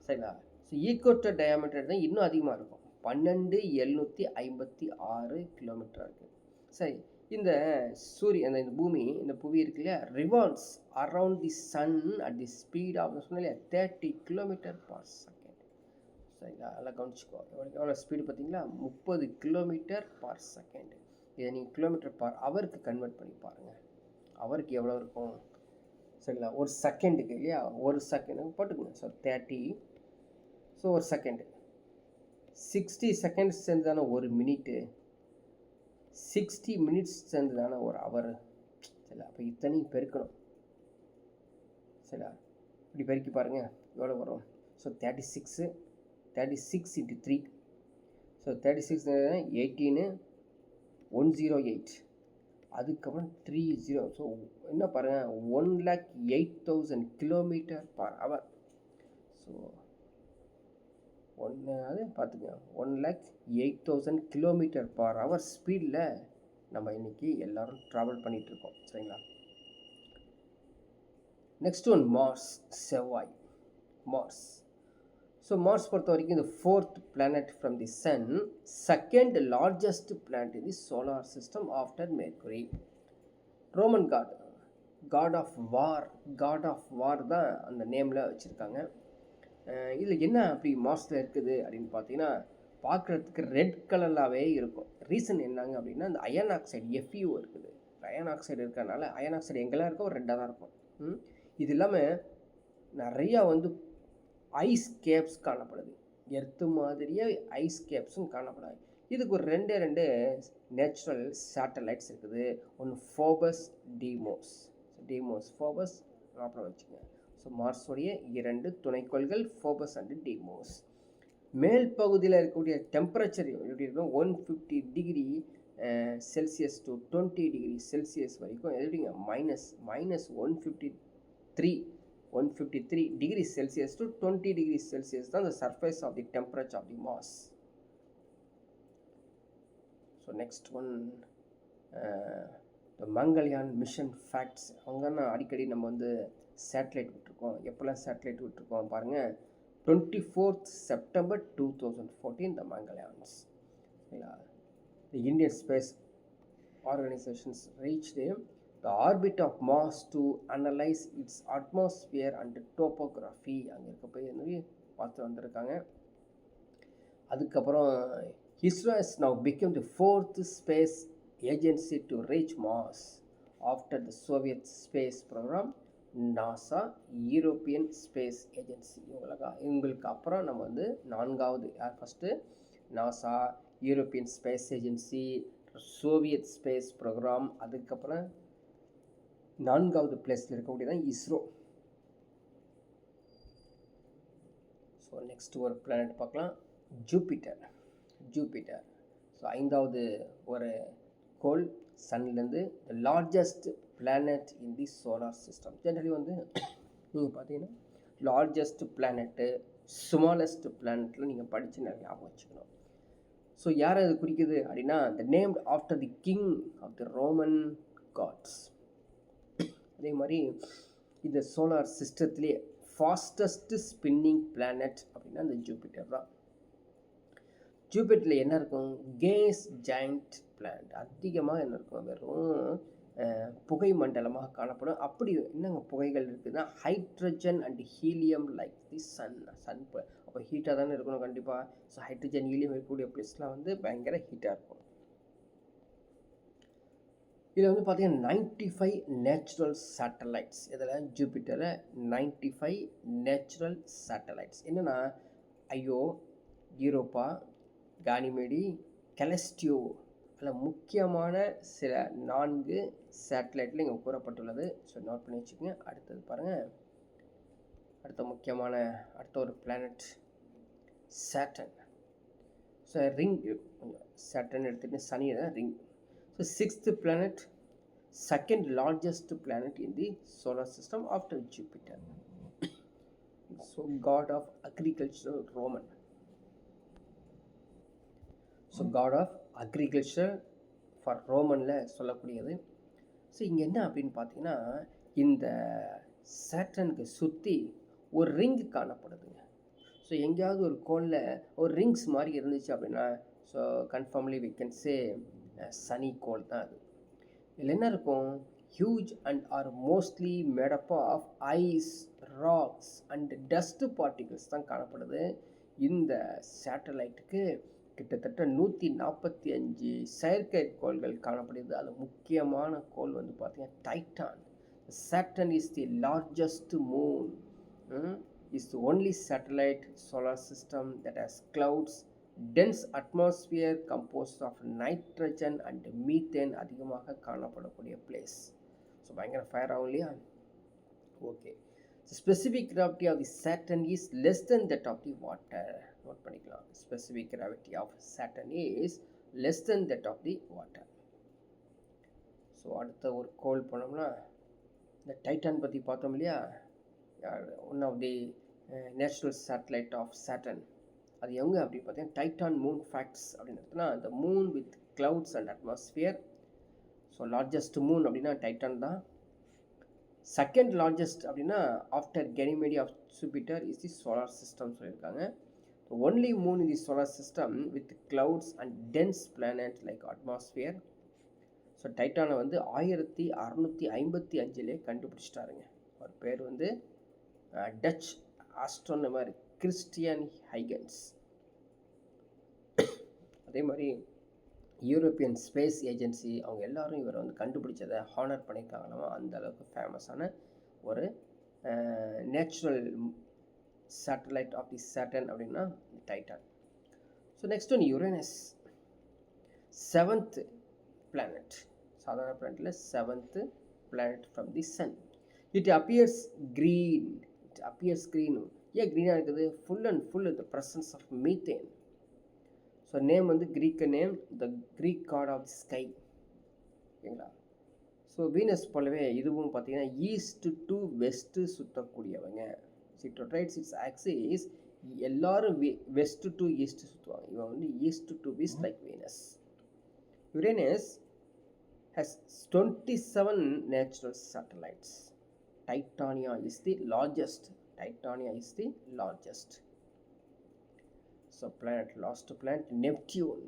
சரிங்களா, ஸோ ஈக்குவட்டர் டயாமீட்டர் தான் இன்னும் அதிகமாக இருக்கும், 12,756 கிலோமீட்டர் இருக்குது. சரி, இந்த சூரியன், இந்த பூமி, இந்த புவி இருக்கு இல்லையா, revolves around the sun at the speed of சொன்னாலே 30 km/s. சரிங்களா, நல்லா கவனிச்சிக்கோ. எவ்வளோ ஸ்பீடு பார்த்தீங்களா? 30 km/s. இதை நீங்கள் km/h கன்வெர்ட் பண்ணி பாருங்கள், அவருக்கு எவ்வளோ இருக்கும்? சரிங்களா, ஒரு செகண்டுக்கு இல்லையா, ஒரு செகண்டுக்கு போட்டுக்கோங்க. ஸோ 30, ஸோ ஒரு செகண்டு 60 செகண்ட்ஸ் சேர்ந்து தானே ஒரு மினிட்டு, 60 மினிட்ஸ் சேர்ந்து தானே ஒரு ஹவர். சரிங்களா, அப்போ இத்தனையும் பெருக்கணும். சரிங்களா, இப்படி பெருக்கி பாருங்கள் எவ்வளோ வரும். So 36 36 into 3. ஸோ 36 18 108. அதுக்கப்புறம் 30. ஸோ என்ன பாருங்கள் 1,08,000 km/h. ஸோ அது பார்த்துக்கங்க 1,08,000 km/h ஸ்பீடில் நம்ம இன்றைக்கி எல்லோரும் ட்ராவல் பண்ணிகிட்ருக்கோம். சரிங்களா? நெக்ஸ்ட் ஒன் மார்ஸ், செவ்வாய். மார்ஸ். ஸோ மார்ஸ் பொறுத்த வரைக்கும் இந்த 4th planet from the sun, second largest planet in the solar system after Mercury. Roman god of war தான் அந்த நேமில் வச்சுருக்காங்க. இதில் என்ன அப்படி மார்ஸில் இருக்குது அப்படின்னு பார்த்தீங்கன்னா, பார்க்குறதுக்கு ரெட் கலர்லாகவே இருக்கும். ரீசன் என்னங்க அப்படின்னா, அந்த அயன் ஆக்சைடு FeO இருக்குது. அயன் ஆக்சைடு இருக்கிறனால, அயன் ஆக்சைடு எங்கெல்லாம் இருக்கோ ரெட்டாக தான் இருக்கும். இது இல்லாமல் நிறையா ஐஸ் கேப்ஸ் காணப்படுது. எர்த்து மாதிரியே ஐஸ் கேப்ஸும் காணப்படாது. இதுக்கு ஒரு ரெண்டு நேச்சுரல் சேட்டலைட்ஸ் இருக்குது. ஒன்று ஃபோபஸ், டீமோஸ். ஃபோபஸ் அப்புறம் வச்சுங்க. ஸோ மார்ஸோடைய 2 துணைக்கோள்கள் ஃபோபஸ் அண்டு டீமோஸ். மேல் பகுதியில் இருக்கக்கூடிய டெம்பரேச்சர் எப்படி இருக்கும், 150 degree Celsius to 20 degree Celsius வரைக்கும் எப்படிங்க -153 degree Celsius to 20 degree Celsius தான் the surface of the temperature of the Mars. So next one, the Mangalyaan mission facts. அவங்க நான் அடிக்கடி நம்ம சேட்டலைட் விட்டுருக்கோம். எப்போல்லாம் சேட்டலைட் விட்டுருக்கோம் பாருங்கள், 24th September 2014 the Mangalyans. The Indian Space Organizations reached the orbit of Mars to analyze its atmosphere and topography. அங்கே இருக்க போய் பார்த்து வந்திருக்காங்க. அதுக்கப்புறம் ISRO has now become the 4th space agency to reach Mars after the Soviet space program, NASA, European Space Agency. இவங்களுக்கு அப்புறம் நம்ம 4வது யார் first, NASA, European space agency, Soviet space programme, அதுக்கப்புறம் 4வது பிளேஸில் இருக்கக்கூடியதான் இஸ்ரோ. ஸோ நெக்ஸ்ட் ஒரு பிளானட் பார்க்கலாம், ஜூபிட்டர். ஸோ 5வது ஒரு கோள் சன்லேருந்து the largest planet in the solar system. Generally நீங்கள் பார்த்தீங்கன்னா லார்ஜஸ்ட் பிளானட்டு, ஸ்மாலஸ்ட் பிளானட்டில் நீங்கள் படித்து நிறைய ஞாபகம் வச்சுக்கணும். ஸோ யார் அது குறிக்குது அப்படின்னா, the named after the king of the Roman gods. அதே மாதிரி இந்த சோலார் சிஸ்டத்துலேயே ஃபாஸ்டஸ்ட் ஸ்பின்னிங் பிளானட் அப்படின்னா இந்த ஜூபிட்டர் தான். ஜூபிட்டரில் என்ன இருக்கும், கேஸ் ஜாயிண்ட் பிளானட். அதிகமாக என்ன இருக்கும், வெறும் புகை மண்டலமாக காணப்படும். அப்படி என்னங்க புகைகள் இருக்குதுன்னா, hydrogen and helium like the sun. அப்போ ஹீட்டாக தானே இருக்கணும் கண்டிப்பாக. ஸோ ஹைட்ரஜன் ஹீலியம் இருக்கக்கூடிய பிளேஸ்லாம் பயங்கர ஹீட்டாக இருக்கும். இதில் பார்த்தீங்கன்னா 95 நேச்சுரல் சேட்டலைட்ஸ். இதில் ஜூபிட்டரில் 95 நேச்சுரல் சேட்டலைட்ஸ். என்னென்னா ஐயோ, யூரோப்பா, கானிமெடி, கெலஸ்டியோ அதில் முக்கியமான சில 4 சேட்டலைட்டில் இங்கே கூறப்பட்டுள்ளது. ஸோ நோட் பண்ணி வச்சுக்கோங்க. அடுத்தது பாருங்கள், அடுத்த ஒரு planet Saturn. So ring, Saturn எடுத்துகிட்டு Sani ring. So 6th planet, second largest planet in the solar system after Jupiter. So god of agriculture, Roman. So god of agriculture for ரோமனில் சொல்லக்கூடியது. ஸோ இங்கே என்ன அப்படின்னு பார்த்தீங்கன்னா, இந்த சேட்டனுக்கு சுற்றி ஒரு ரிங் காணப்படுதுங்க. ஸோ எங்கேயாவது ஒரு கோளில் ஒரு ரிங்ஸ் மாதிரி இருந்துச்சு அப்படின்னா, so confirmly we can say சனி கோள் தான் அது. இதில் என்ன இருக்கும், huge and are mostly made up of ice, rocks and dust particles தான் காணப்படுது. இந்த சேட்டலைட்டுக்கு கிட்டத்தட்ட 145 செயற்கைக்கோள்கள் காணப்படுது. அது முக்கியமான கோள் பார்த்தீங்கன்னா Titan. Saturn is the largest moon. Is the only satellite solar system that has clouds, dense atmosphere composed of nitrogen and methane அதிகமாக காணப்படக்கூடிய பிளேஸ். ஸோ பயங்கர ஃபயர் ஆகும் இல்லையா? Okay. The specific gravity of the Saturn is less than that of the water. Note பண்ணிக்கலாம். Specific gravity of Saturn is less than that of the water. So அடுத்த ஒரு கோல் பண்ணோம்னா இந்த டைட்டான் பற்றி பார்த்தோம் இல்லையா, one of the natural satellite of Saturn. அது எங்கே அப்படின்னு பார்த்தீங்கன்னா டைட்டான் மூன் ஃபேக்ட்ஸ் அப்படின்னு எடுத்தோன்னா the moon with clouds and atmosphere. So largest moon அப்படின்னா டைட்டான் தான். செகண்ட் லார்ஜஸ்ட் அப்படின்னா after Ganymede of Jupiter is the solar system சொல்லியிருக்காங்க. Only moon in the solar system with clouds and dense planet like atmosphere. So டைட்டானை வந்து 1655 கண்டுபிடிச்சிட்டாருங்க. அவர் பேர் வந்து டச் ஆஸ்ட்ரோனமர் கிறிஸ்டியன் ஹைகன்ஸ். அதே மாதிரி யூரோப்பியன் ஸ்பேஸ் ஏஜென்சி அவங்க எல்லாரும் இவரை வந்து கண்டுபிடிச்சதை ஹானர் பண்ணியிருக்காங்களாமா. அந்த அளவுக்கு ஃபேமஸான ஒரு natural satellite of the Saturn அப்படின்னா Titan. So next one Uranus, 7th planet. சாதாரண பிளானட்டில் 7th planet from the sun. It appears green. ஏன் க்ரீனாக இருக்குது? Full and full the presence of methane. So name வந்து Greek name, the Greek god of the sky. ஓகேங்களா? ஸோ வீனஸ் போலவே இதுவும் பார்த்தீங்கன்னா ஈஸ்ட் டு வெஸ்ட்டு சுற்றக்கூடியவங்க. It rotates its axis. எல்லாரும் வெஸ்ட் டு ஈஸ்ட் சுற்றுவாங்க, இவன் வந்து east to west like Venus. Uranus has 27 natural satellites. Titania is the largest. So planet, last planet Neptune,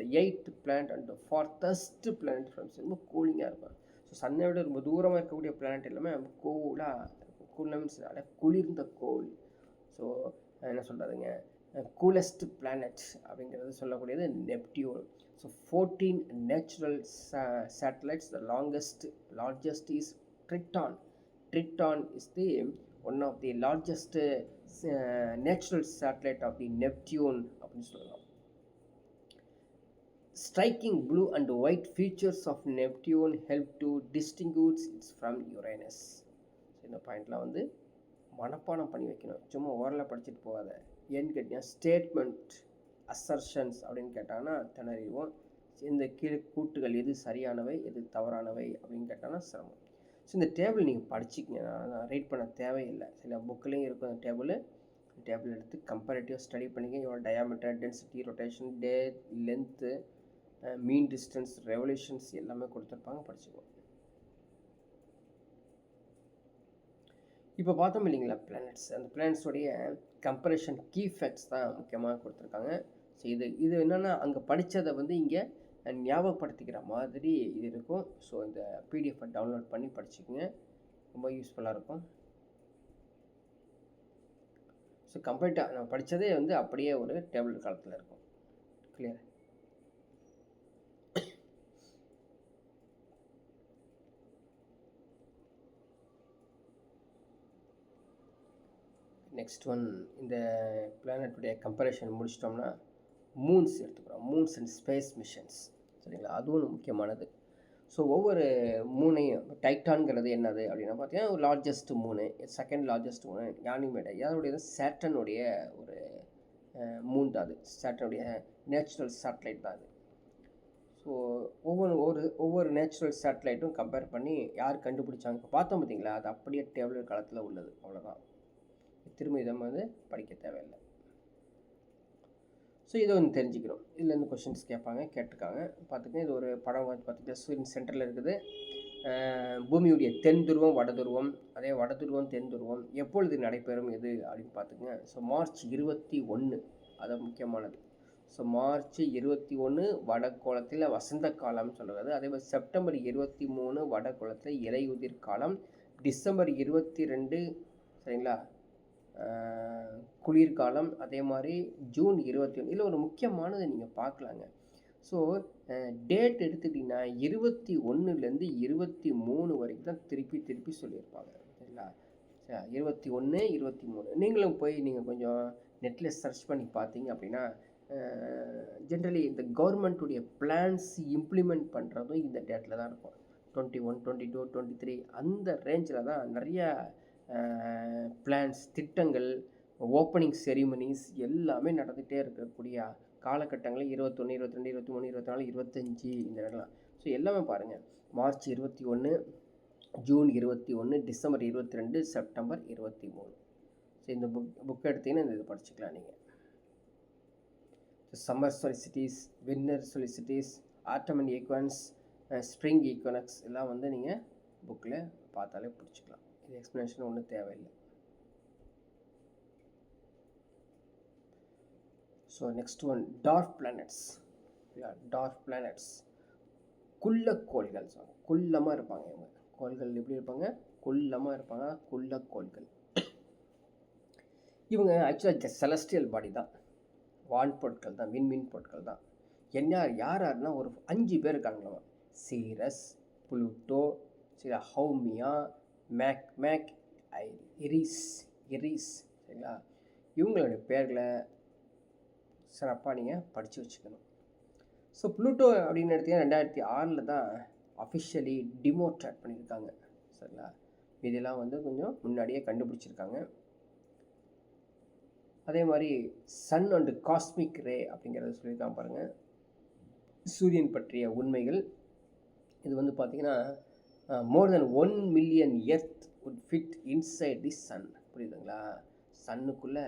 the 8th planet and the farthest planet from sun. ரொம்ப கூலிங்காக இருக்கும். ஸோ சன்னை விட ரொம்ப தூரமாக இருக்கக்கூடிய பிளானட் எல்லாமே கூலாக மீன்ஸ் குளிர்ந்த கோள். ஸோ என்ன சொல்கிறதுங்க, கூலஸ்ட் பிளானட் அப்படிங்கிறது சொல்லக்கூடியது Neptune. So 14 natural satellites. The largest is Triton. Triton is the one of the largest natural satellite of the Neptune அப்படின்னு சொல்லலாம். Striking blue and white features of Neptune help to distinguish it from Uranus. இந்த பாயிண்ட்லாம் வந்து மனப்பாடம் பண்ணி வைக்கணும், சும்மா ஓரலாக படிச்சுட்டு போகாத. ஏன்னு கேட்டீங்கன்னா ஸ்டேட்மெண்ட் அசர்ஷன்ஸ் அப்படின்னு கேட்டாங்கன்னா திணறிடுவோம். இந்த கீழே கூட்டுகள் எது சரியானவை எது தவறானவை அப்படின்னு கேட்டாங்கன்னா சிரமம். ஸோ இந்த டேபிள் நீங்கள் படிச்சிக்கிங்க, நான் ரீட் பண்ண தேவையில்லை. சில புக்கிலையும் இருக்கும் அந்த டேபிள் எடுத்து கம்பேரிட்டிவ் ஸ்டடி பண்ணிக்க. இவ்வளோ டயாமீட்டர், டென்சிட்டி, ரொட்டேஷன், டே லென்த்து, மீன் டிஸ்டன்ஸ், ரெவல்யூஷன்ஸ் எல்லாமே கொடுத்துருப்பாங்க, படிச்சுக்குவோம். இப்போ பார்த்தோம் இல்லைங்களா பிளானட்ஸ், அந்த பிளானட்ஸோடைய கம்பேரிஷன் கீ ஃபேக்ட்ஸ் தான் முக்கியமாக கொடுத்துருக்காங்க. ஸோ இது என்னென்னா அங்கே படித்ததை வந்து இங்கே ஞாபகப்படுத்திக்கிற மாதிரி இது இருக்கும். ஸோ இந்த பிடிஎஃப்பை டவுன்லோட் பண்ணி படிச்சுக்கோங்க, ரொம்ப யூஸ்ஃபுல்லாக இருக்கும். ஸோ கம்ப்ளீட்டாக நம்ம படித்ததே வந்து அப்படியே ஒரு டேபிள் காலத்தில் இருக்கும். கிளியர்? நெக்ஸ்ட் ஒன், இந்த பிளானட்டுடைய கம்பேரிஷன் முடிச்சிட்டோம்னா மூன்ஸ் எடுத்துக்கிறோம். மூன்ஸ் அண்ட் ஸ்பேஸ் மிஷன்ஸ், சரிங்களா? அதுவும் முக்கியமானது. ஸோ ஒவ்வொரு மூணையும், டைட்டான்கிறது என்னது அப்படின்னா பார்த்தீங்கன்னா ஒரு லார்ஜஸ்ட் மூணு, செகண்ட் லார்ஜஸ்ட் மூணு யானிமேடை. யாருடைய சேட்டனுடைய ஒரு மூன் தான் அது, சேட்டனுடைய நேச்சுரல் சேட்டலைட் தான் அது. ஸோ ஒவ்வொரு நேச்சுரல் சேட்டலைட்டும் கம்பேர் பண்ணி யார் கண்டுபிடிச்சாங்க இப்போ பார்த்தோம் பார்த்தீங்களா, அது அப்படியே டேபிள் காலத்தில் உள்ளது, அவ்வளோதான். திரும்ப இதை வந்து படிக்க தேவையில்லை. ஸோ இதை வந்து தெரிஞ்சுக்கிறோம். இதுலேருந்து கொஷின்ஸ் கேட்டிருக்காங்க பார்த்துக்கங்க. இது ஒரு படம் வந்து பார்த்திங்கன்னா சூரியன் சென்டரில் இருக்குது. பூமியுடைய தென் துருவம் வட துருவம், அதே வட துருவம் தென் துருவம் எப்பொழுது நடைபெறும் எது அப்படின்னு பார்த்துக்குங்க. ஸோ மார்ச் 21 அது முக்கியமானது. ஸோ மார்ச் 21 வடகோளத்தில் வசந்த காலம்னு சொல்கிறது. அதே மாதிரி செப்டம்பர் 23 வடகோளத்தில் இலையுதிர் காலம். டிசம்பர் 22 சரிங்களா குளிர்காலம். அதே மாதிரி ஜூன் 21 இதில் ஒரு முக்கியமானது நீங்கள் பார்க்கலாங்க. ஸோ டேட் எடுத்துக்கிட்டிங்கன்னா 21லேருந்து 23 வரைக்கும் தான் திருப்பி சொல்லியிருப்பாங்க, சரிங்களா? 21, 23 நீங்களும் போய் நீங்கள் கொஞ்சம் நெட்டில் சர்ச் பண்ணி பார்த்தீங்க அப்படின்னா ஜென்ரலி இந்த கவர்மெண்ட்டுடைய பிளான்ஸ் இம்ப்ளிமெண்ட் பண்ணுறதும் இந்த டேட்டில் தான் இருக்கும். 21, 22, 23 அந்த ரேஞ்சில் தான் நிறையா பிளான்ஸ் திட்டங்கள் ஓப்பனிங் செரிமனிஸ் எல்லாமே நடந்துகிட்டே இருக்கக்கூடிய காலகட்டங்களில் 21, 22, 23, 24, 25 இந்த இடம்லாம். ஸோ எல்லாமே பாருங்கள், March 21, June 21, December 22, September 23. So இந்த புக் எடுத்தீங்கன்னா இந்த இது படிச்சுக்கலாம் நீங்கள். Summer solstices, winter solstices, autumn and equinox, spring equinox எல்லாம் வந்து நீங்கள் புக்கில் பார்த்தாலே பிடிச்சிக்கலாம். இது எக்ஸ்ப்ளனேஷன் ஒன்றும் தேவையில்லை. So next one, dwarf planets. Dwarf planets குள்ளக்கோள்கள். குள்ளமாக இருப்பாங்க இவங்க. கோள்கள் எப்படி இருப்பாங்க? குள்ளமாக இருப்பாங்க. குள்ளக்கோள்கள். இவங்க ஆக்சுவலாக செலஸ்டியல் பாடி தான், வான் பொருட்கள் தான், விண்மீன் பொருட்கள் தான். யாருன்னா ஒரு 5 பேர் இருக்காங்களா. Ceres, Pluto, Haumea, Makemake Eris. சரிங்களா? இவங்களுடைய பேர்களை சிறப்பாக நீங்கள் படித்து வச்சுக்கணும். ஸோ ப்ளூட்டோ அப்படின்னு எடுத்தீங்கன்னா 2006 தான் அஃபிஷியலி டிமோட்ரேட் பண்ணியிருக்காங்க. சரிங்களா? இதெல்லாம் வந்து கொஞ்சம் முன்னாடியே கண்டுபிடிச்சிருக்காங்க. அதே மாதிரி சன் அண்ட் காஸ்மிக் ரே அப்படிங்கிறத சொல்லியிருக்காங்க பாருங்கள், சூரியன் பற்றிய உண்மைகள். இது வந்து பார்த்திங்கன்னா more than 1 million earth would fit inside the sun. புரியுதுங்களா? சன்னுக்குள்ளே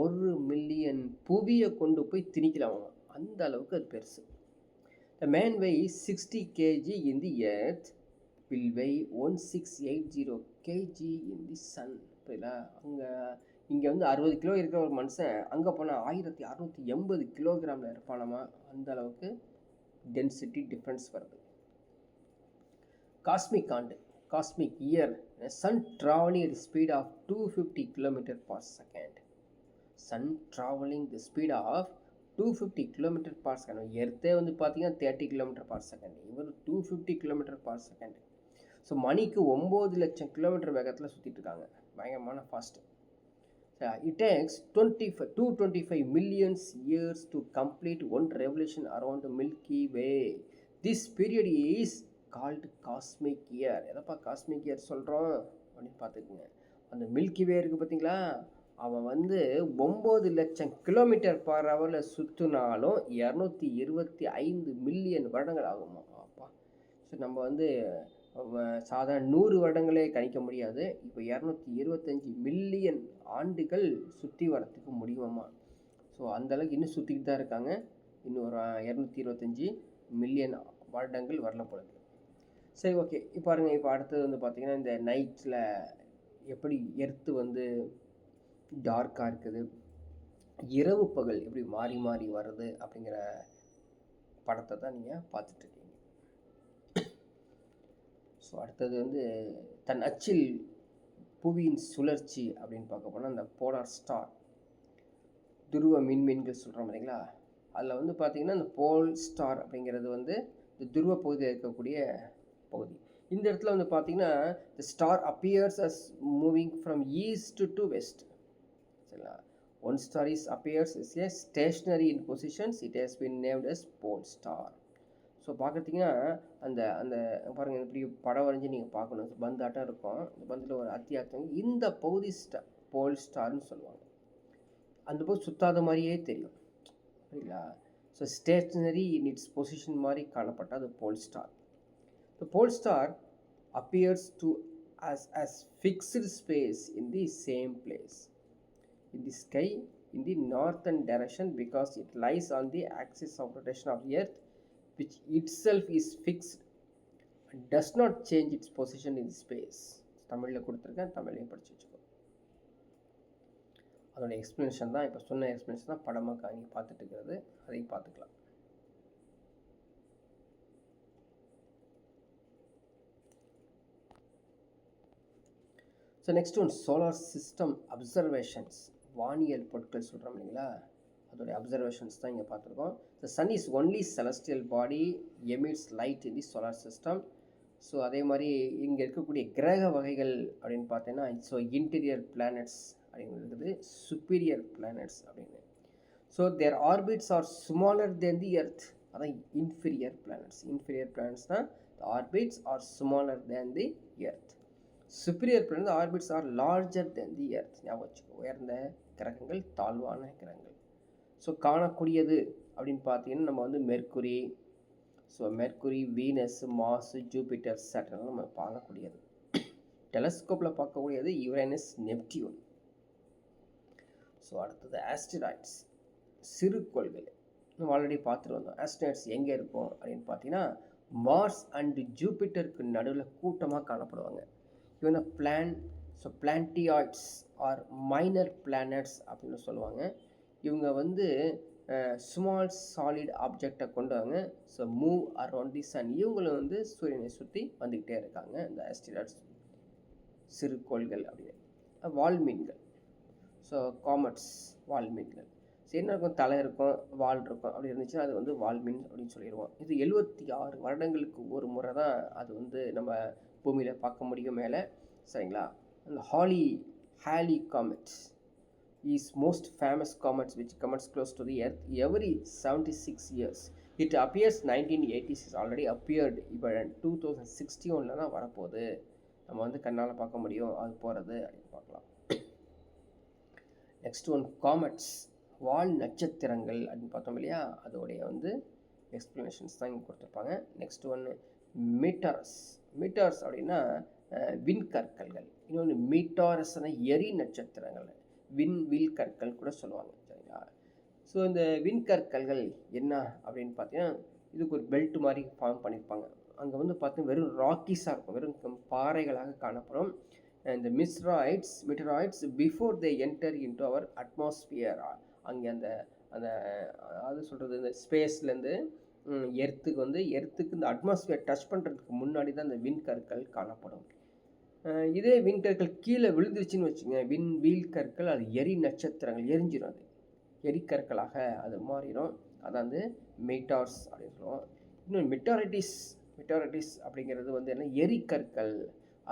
1 மில்லியன் புவியை கொண்டு போய் திணிக்கலாம். அந்த அளவுக்கு அது பெருசு. The man weighs 60 kg in the earth will weigh 1680 kg in the sun. புரியுதா? இங்கே வந்து 60 கிலோ இருக்கிற ஒரு மனுஷன் அங்கே போனால் 1680 கிலோகிராமில் இருப்பானாமா. அந்த அளவுக்கு டென்சிட்டி டிஃப்ரென்ஸ் வருது. காஸ்மிக் ஆண்டு, cosmic year, sun travelling at the speed of 250 km/s. Sun travelling the speed of 250 km/s. எர்த்தே வந்து பார்த்தீங்கன்னா 30 km/s. இவர் 250 km/s. ஸோ மணிக்கு 9 லட்சம் கிலோமீட்டர் வேகத்தில் சுற்றிட்டு இருக்காங்க. பயங்கரமான fast. It takes 225 million years to complete one revolution around the Milky Way. This period is called cosmic year. எதப்பா காஸ்மிக் இயர் சொல்கிறோம் அப்படின்னு பார்த்துக்குங்க. அந்த மில்கி வே இருக்குது பார்த்தீங்களா, அவன் வந்து 9 லட்சம் km/h சுற்றினாலும் 225 மில்லியன் வருடங்கள் ஆகுமா. அப்பா. ஸோ நம்ம வந்து சாதாரண 100 வருடங்களே கணிக்க முடியாது. இப்போ 225 மில்லியன் ஆண்டுகள் சுற்றி வரத்துக்கு முடியுமா. ஸோ அந்தளவுக்கு இன்னும் சுற்றிக்கிட்டு தான் இருக்காங்க. இன்னும் ஒரு 225 மில்லியன் வருடங்கள் வரல போகுது. சரி, ஓகே. இப்போ பாருங்கள், இப்போ அடுத்தது வந்து பார்த்திங்கன்னா இந்த நைட்டில் எப்படி எர்த்து வந்து டார்க்காக இருக்குது, இரவு பகல் எப்படி மாறி மாறி வருது அப்படிங்கிற படத்தை தான் நீங்கள் பார்த்துட்ருக்கீங்க. ஸோ அடுத்தது வந்து தன் அச்சில் புவியின் சுழற்சி அப்படின்னு பார்க்க போனால் அந்த போலார் ஸ்டார், துருவ மின்மீன்கள் சொல்கிறோம் இல்லைங்களா, அதில் வந்து பார்த்திங்கன்னா இந்த போல் ஸ்டார் அப்படிங்கிறது வந்து இந்த துருவ பகுதியில் இருக்கக்கூடிய பகுதி. இந்த இடத்துல வந்து பார்த்திங்கன்னா the star appears as moving from east to west. சரிங்களா? One star appears as a stationary in positions. It has been named as pole star. So பார்க்குறீங்கன்னா அந்த அந்த பாருங்கள், இப்படி படம் வரைஞ்சி நீங்கள் பார்க்கணும். பந்தாட்டம் இருக்கும். இந்த பந்தில் ஒரு அத்தியார்த்தம். இந்த பகுதி போல் ஸ்டார்னு சொல்லுவாங்க. அந்த பகுதி சுத்தாத மாதிரியே தெரியும். சரிங்களா? So stationary in its position மாதிரி காணப்பட்ட அது pole star. The pole star appears to us as fixed space in the same place in the sky in the northern direction because it lies on the axis of rotation of the earth, which itself is fixed and does not change its position in space. தமிழில் கொடுத்துருக்கேன், தமிழையும் படித்து வச்சுக்கோ. அதோட எக்ஸ்ப்ளனேஷன் தான் இப்போ சொன்ன எக்ஸ்ப்ளனேஷன் தான் படமாக நீங்கள் பார்த்துட்டு இருக்கிறது. அதையும் பார்த்துக்கலாம். So next one, solar system observations. வானியல் பொருட்கள் சொல்கிறோம் இல்லைங்களா, அதோடைய அப்சர்வேஷன்ஸ் தான் இங்கே பார்த்துருக்கோம். The sun is only celestial body emits light in the solar system. So அதே மாதிரி இங்கே இருக்கக்கூடிய கிரக வகைகள் அப்படின்னு பார்த்தீங்கன்னா, ஸோ இன்டீரியர் பிளானட்ஸ் அப்படின்னு இருக்குது, சுப்பீரியர் பிளானட்ஸ் அப்படின்னு. So their orbits are smaller than the earth. அதான் இன்ஃபீரியர் பிளானட்ஸ். இன்ஃபீரியர் பிளானட்ஸ்னால் the orbits are smaller than the earth. Superior planet orbits are larger than the earth. ஞாபகம் வச்சுக்கோ, உயர்ந்த கிரகங்கள் தாழ்வான கிரகங்கள். ஸோ காணக்கூடியது அப்படின்னு பார்த்தீங்கன்னா நம்ம வந்து Mercury, so Mercury, Venus, Mars, Jupiter, Saturn நம்ம பார்க்கக்கூடியது. டெலஸ்கோப்பில் பார்க்கக்கூடியது யுரேனஸ், நெப்டியூன். ஸோ அடுத்தது ஆஸ்டிராய்ட்ஸ், சிறுகோள்கள். நம்ம ஆல்ரெடி பார்த்துட்டு வந்தோம். ஆஸ்ட்ராய்ட்ஸ் எங்கே இருக்கும் அப்படின்னு பார்த்தீங்கன்னா மார்ஸ் அண்ட் ஜூபிட்டருக்கு நடுவில் கூட்டமாக காணப்படுவாங்க. இவனை so planetoids or minor planets அப்படின்னு சொல்லுவாங்க. இவங்க வந்து ஸ்மால் சாலிட் ஆப்ஜெக்டை கொண்டவங்க. So move around the sun. இவங்களும் வந்து சூரியனை சுற்றி வந்துக்கிட்டே இருக்காங்க இந்த ஆஸ்ட்ராய்ட்ஸ், சிறுகோள்கள் அப்படின்னு. வால்மீன்கள், ஸோ காமெட்ஸ், வால்மீன்கள். சரி, என்ன இருக்கும், தலை இருக்கும், வால் இருக்கும், அப்படி இருந்துச்சுன்னா அது வந்து வால்மீன் அப்படின்னு சொல்லிடுவோம். இது 76 வருடங்களுக்கு ஒரு முறை தான் அது வந்து நம்ம பூமியில் பார்க்க முடியும் மேலே. சரிங்களா? அந்த ஹாலி Comet is most famous comet which comes close to the earth every 76 years. It appears 1980s, is already appeared. இப்போ 2061 தான் வரப்போகுது. நம்ம வந்து கண்ணால் பார்க்க முடியும் அது போகிறது அப்படின்னு பார்க்கலாம். நெக்ஸ்ட் ஒன் காமெட்ஸ், வால் நட்சத்திரங்கள் அப்படின்னு பார்த்தோம் இல்லையா, அதோடைய வந்து எக்ஸ்ப்ளனேஷன்ஸ் தான் இங்கே கொடுத்துருப்பாங்க. நெக்ஸ்ட் ஒன்று மீட்டர்ஸ் அப்படின்னா விண்கற்கள்கள். இன்னொன்று மீட்டாரஸ்னா எரி நட்சத்திரங்கள், விண்வில் கற்கள் கூட சொல்லுவாங்க. சரிங்களா? ஸோ இந்த விண்கற்கள்கள் என்ன அப்படின்னு பார்த்தீங்கன்னா இதுக்கு ஒரு பெல்ட் மாதிரி ஃபார்ம் பண்ணியிருப்பாங்க. அங்கே வந்து பார்த்தீங்கன்னா வெறும் ராக்கீஸாக இருக்கும், வெறும் பாறைகளாக காணப்படும். இந்த meteoroids before they enter into our atmosphere. அங்கே அந்த அந்த அது சொல்கிறது இந்த ஸ்பேஸ்லேருந்து எர்த்துக்கு இந்த அட்மாஸ்பியர் டச் பண்ணுறதுக்கு முன்னாடி தான் இந்த விண்கற்கள் காணப்படும். இதே விண்கற்கள் கீழே விழுந்துருச்சுன்னு வச்சுங்க, விண்வீல் கற்கள் அது எரி நட்சத்திரங்கள், எரிஞ்சிடும். அது எரிக்கற்களாக அது மாறிடும். அதான் வந்து மீட்டார்ஸ் அப்படின்னு சொல்லுவோம். இன்னும் மெட்டாரிட்டிஸ் அப்படிங்கிறது வந்து என்ன, எரிக்கற்கள்,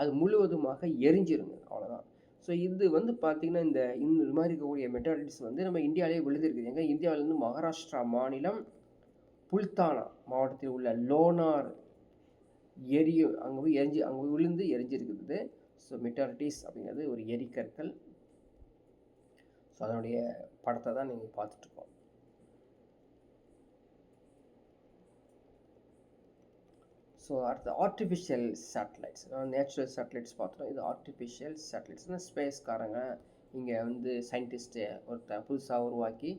அது முழுவதுமாக எரிஞ்சிருங்க, அவ்வளோதான். ஸோ இது வந்து பார்த்திங்கன்னா இந்த மாதிரி இருக்கக்கூடிய மெட்டாரிட்டிஸ் வந்து நம்ம இந்தியாவிலே விழுந்திருக்குது. எங்கே, இந்தியாவிலேருந்து மகாராஷ்டிரா மாநிலம் புல்தானா மாவட்டத்தில் உள்ள லோனார் அங்கே போய் அங்கே விழுந்து எரிஞ்சிருக்குது. ஸோ மெட்டாரிட்டிஸ் அப்படிங்கிறது ஒரு எரிக்கற்கள். ஸோ அதனுடைய படத்தை தான் நீங்கள் பார்த்துட்ருக்கோம். ஸோ அடுத்து ஆர்டிஃபிஷியல் சேட்டலைட்ஸ், நேச்சுரல் சேட்டலைட்ஸ் பார்த்தோம். இது ஆர்டிஃபிஷியல் சேட்டலைட்ஸ்னால் ஸ்பேஸ்காரங்க இங்கே வந்து சயின்டிஸ்ட்டு ஒருத்தர் புதுசாக உருவாக்கி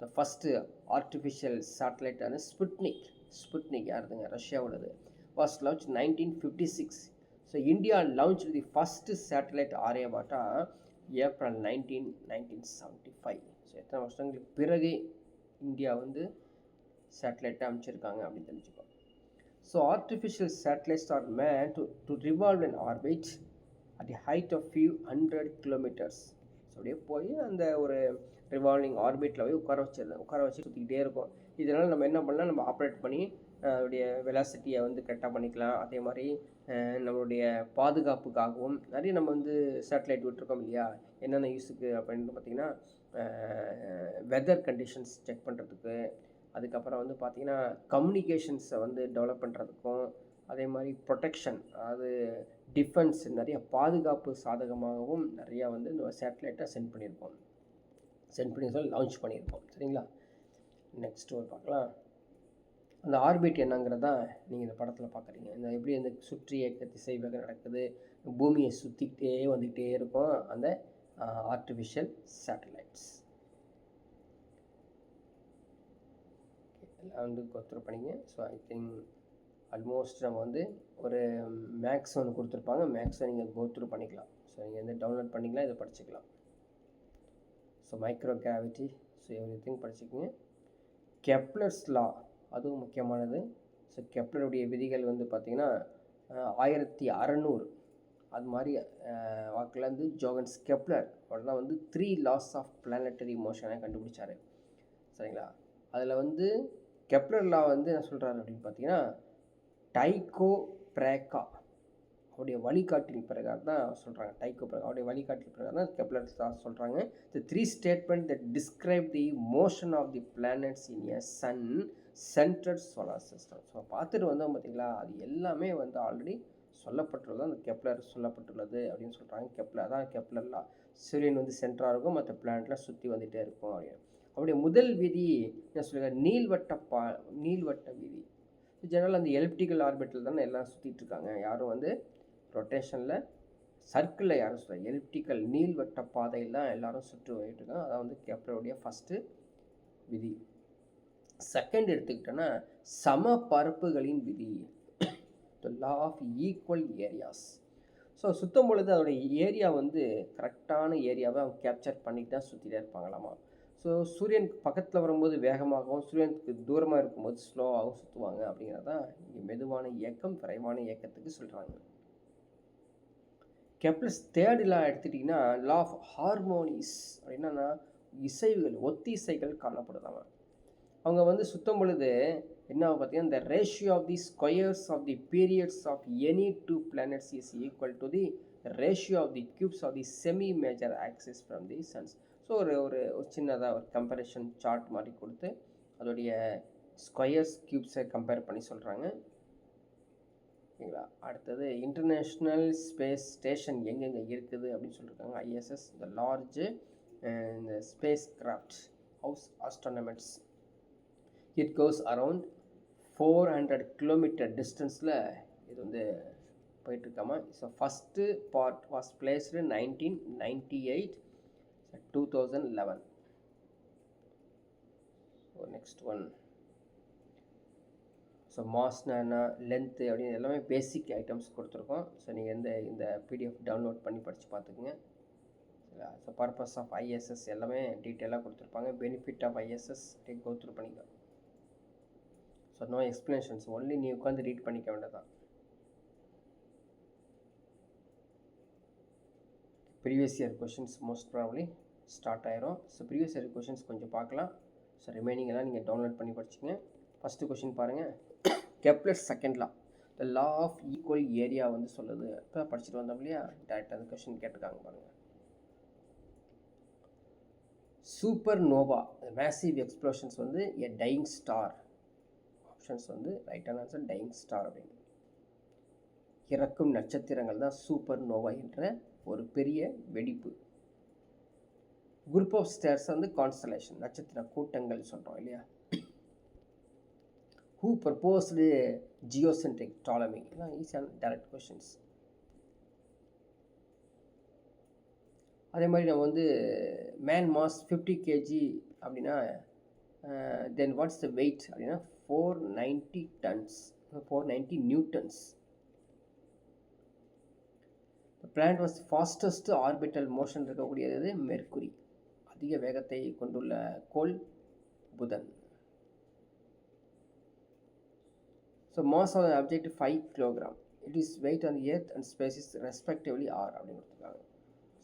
த ஃபஸ்ட்டு ஆர்டிஃபிஷியல் சேட்டலைட்டான ஸ்புட்னிக் யாருதுங்க, ரஷ்யாவோடது. was launched 1956. So India launched the first satellite Aryabhata April 1975. So எத்தனை வருஷங்களுக்கு பிறகு இந்தியா வந்து சேட்டலைட்டை அமைச்சிருக்காங்க அப்படின்னு தெரிஞ்சுக்கோம். So artificial satellites are made to revolve an orbit at the height of few hundred kilometers. So அப்படியே போய் அந்த ஒரு ரிவால்விங் ஆர்பிட்டில் போய் உட்கார வச்சு சுற்றிக்கிட்டே இருக்கும். இதனால் நம்ம என்ன பண்ணலாம், நம்ம ஆப்ரேட் பண்ணி அதோடைய வெலாசிட்டியை வந்து கரெக்டாக பண்ணிக்கலாம். அதே மாதிரி நம்மளுடைய பாதுகாப்புக்காகவும் நிறைய நம்ம வந்து சேட்டலைட் விட்டுருக்கோம் இல்லையா, என்னென்ன யூஸுக்கு அப்படின்னு பார்த்தீங்கன்னா வெதர் கண்டிஷன்ஸ் செக் பண்ணுறதுக்கு, அதுக்கப்புறம் வந்து பார்த்திங்கன்னா கம்யூனிகேஷன்ஸை வந்து டெவலப் பண்ணுறதுக்கும், அதே மாதிரி ப்ரொடெக்ஷன், அதாவது டிஃபென்ஸ், நிறைய பாதுகாப்பு சாதகமாகவும் நிறையா வந்து இந்த சேட்டலைட்டை சென்ட் பண்ணி சொல்லி லான்ச் பண்ணியிருக்கோம். சரிங்களா? நெக்ஸ்ட் ஒரு பார்க்கலாம். அந்த ஆர்பிட் என்னங்கிறதான் நீங்கள் இந்த படத்தில் பார்க்குறீங்க. இந்த எப்படி அந்த சுற்றி இயக்க திசைவேக நடக்குது, பூமியை சுற்றிக்கிட்டே வந்துக்கிட்டே இருக்கும் அந்த ஆர்டிஃபிஷியல் சேட்டலைட்ஸ். எல்லாம் வந்து கோத்ரூ பண்ணிங்க. ஸோ ஐ திங்க் ஆல்மோஸ்ட் நம்ம வந்து ஒரு மேக்ஸ் ஒன்று கொடுத்துருப்பாங்க, மேக்ஸை நீங்கள் கோத்ரூ பண்ணிக்கலாம். ஸோ நீங்கள் வந்து டவுன்லோட் பண்ணிக்கலாம், இதை படிச்சுக்கலாம். So micro gravity, so every thing படிச்சுக்கோங்க. கெப்லர்ஸ் லா, அதுவும் முக்கியமானது. ஸோ கெப்லருடைய விதிகள் வந்து பார்த்திங்கன்னா 1600 அது மாதிரி வாக்கில் வந்து ஜோகன்ஸ் கெப்லர் அவர் தான் வந்து 3 laws ஆஃப் பிளானட்டரி மோஷனை கண்டுபிடிச்சார். சரிங்களா? அதில் வந்து கெப்லர் லா வந்து என்ன சொல்கிறாரு அப்படின்னு பார்த்தீங்கன்னா டைக்கோ பிராக்கா அவருடைய வழிகாட்டின் பிரகாரம் தான் சொல்கிறாங்க. அவருடைய வழிகாட்டின் பிரகாரம் தான் கெப்லர் தான் சொல்கிறாங்க. The 3 statement that describe the motion of the planets in a sun centred solar system. So பார்த்துட்டு வந்தோம் பார்த்தீங்களா, அது எல்லாமே வந்து ஆல்ரெடி சொல்லப்பட்டுள்ளது அந்த கெப்லர் சொல்லப்பட்டுள்ளது அப்படின்னு சொல்கிறாங்க. கெப்லர் தான் கெப்லர்லாம் சூரியன் வந்து சென்டராக இருக்கும், மற்ற பிளானட்லாம் சுற்றி வந்துகிட்டே இருக்கும் அப்படின்னு. அவருடைய முதல் விதி என்ன சொல்லுங்க, நீள்வட்ட விதி. ஜெனரல் அந்த எலிப்டிக்கல் ஆர்பிட்டல் தானே எல்லாம் சுற்றிட்டு இருக்காங்க. யாரும் வந்து ரொட்டேஷனில் சர்க்கிளில் யாரும் சொல்ல, எலிப்டிக்கல் நீள்வட்ட பாதையில் தான் எல்லாரும் சுற்றி வந்துட்டு இருக்காங்க. அதான் வந்து கெப்லருடைய ஃபஸ்ட்டு விதி. செகண்ட் எடுத்துக்கிட்டோன்னா சம பரப்புகளின் விதி, the law of equal areas. So சுற்றும் பொழுது அதோடைய ஏரியா வந்து கரெக்டான ஏரியாவை அவங்க கேப்சர் பண்ணிட்டு தான் சுற்றிட்டே இருப்பாங்களாமா. ஸோ சூரியனுக்கு பக்கத்தில் வரும்போது வேகமாகவும், சூரியனுக்கு தூரமாக இருக்கும்போது ஸ்லோவாகவும் சுற்றுவாங்க அப்படிங்கிறதான் இங்கே மெதுவான இயக்கம் விரைவான இயக்கத்துக்கு சொல்கிறாங்க. கெப்லர்ஸ் தேர்ட் லா எடுத்துட்டிங்கன்னா லா ஆஃப் ஹார்மோனிஸ் அப்படின்னா இசைவுகள், ஒத்திசைகள் காணப்படுதாங்க. அவங்க வந்து சுற்றும் பொழுது என்ன பார்த்தீங்கன்னா, இந்த ratio of the squares of the periods of any two planets is equal to the ratio of the cubes of the semi major axis from the sun's. So ஒரு ஒரு சின்னதாக ஒரு கம்பேரிஷன் சார்ட் மாதிரி கொடுத்து அதோடைய ஸ்கொயர்ஸ் கியூப்ஸை கம்பேர் பண்ணி சொல்கிறாங்க. ஓகேங்களா. அடுத்தது இன்டர்நேஷ்னல் ஸ்பேஸ் ஸ்டேஷன் எங்கெங்கே இருக்குது அப்படின்னு சொல்லியிருக்காங்க. ஐஎஸ்எஸ், இந்த லார்ஜ் இந்த spacecraft house astronauts. It goes around 400 kilometre டிஸ்டன்ஸில் இது வந்து போயிட்டுருக்காமா. So first part was placed 1998, 2011. So next one. So மாஸ்னா லென்த்து அப்படின்னு எல்லாமே பேசிக் ஐட்டம்ஸ் கொடுத்துருக்கோம். ஸோ நீங்கள் இந்த பிடிஎஃப் டவுன்லோட் பண்ணி படித்து பார்த்துக்குங்க. ஸோ பர்பஸ் ஆஃப் ஐஎஸ்எஸ் எல்லாமே டீட்டெயிலாக கொடுத்துருப்பாங்க. Benefit of ISS go through பண்ணிக்கலாம். ஸோ நோ எக்ஸ்ப்ளனேஷன்ஸ், ஒன்லி நீ உட்காந்து ரீட் பண்ணிக்க வேண்டியதான். Previous year questions most probably start ஆயிரும். ஸோ ப்ரீவியஸ் இயர் கொஷின்ஸ் கொஞ்சம் பார்க்கலாம். ஸோ ரிமைனிங் எல்லாம் நீங்கள் டவுன்லோட் பண்ணி படிச்சுங்க. ஃபஸ்ட்டு கொஷின் பாருங்கள். Kepler second law, the law of equal area வந்து சொல்லுது. இப்போ படிச்சுட்டு வந்தோம் இல்லையா, டேரெக்டாக அந்த கொஷின் கேட்டிருக்காங்க பாருங்கள். சூப்பர் நோவா மேசிவ் எக்ஸ்ப்ளோஷன்ஸ் வந்து எ டையிங் ஸ்டார். ஆப்ஷன்ஸ் வந்து ரைட்டான ஆன்சர் டையிங் ஸ்டார் அப்படின்னு. இறக்கும் நட்சத்திரங்கள் தான் சூப்பர் நோவா என்ற ஒரு பெரிய வெடிப்பு. குரூப் ஆஃப் ஸ்டார்ஸ் வந்து கான்ஸ்டலேஷன், நட்சத்திர கூட்டங்கள் சொல்கிறோம் இல்லையா. ஹூ ப்ரப்போஸ்டு ஜியோசென்ட்ரிக் டாலமி, ஈஸியான டைரக்ட் கொஷின்ஸ். அதே மாதிரி நம்ம வந்து மேன் மாஸ் 50 kg அப்படின்னா தென் வாட்ஸ் த வெயிட் அப்படின்னா 490 tons, 490 newtons. Planet was fastest orbital motion இருக்கக்கூடியது மெர்க்குரி. அதிக வேகத்தை கொண்டுள்ள கோள் புதன். So mass of object 5 kilogram. It is weight on the earth and spaces respectively are அப்படின்னு கொடுத்துருக்காங்க.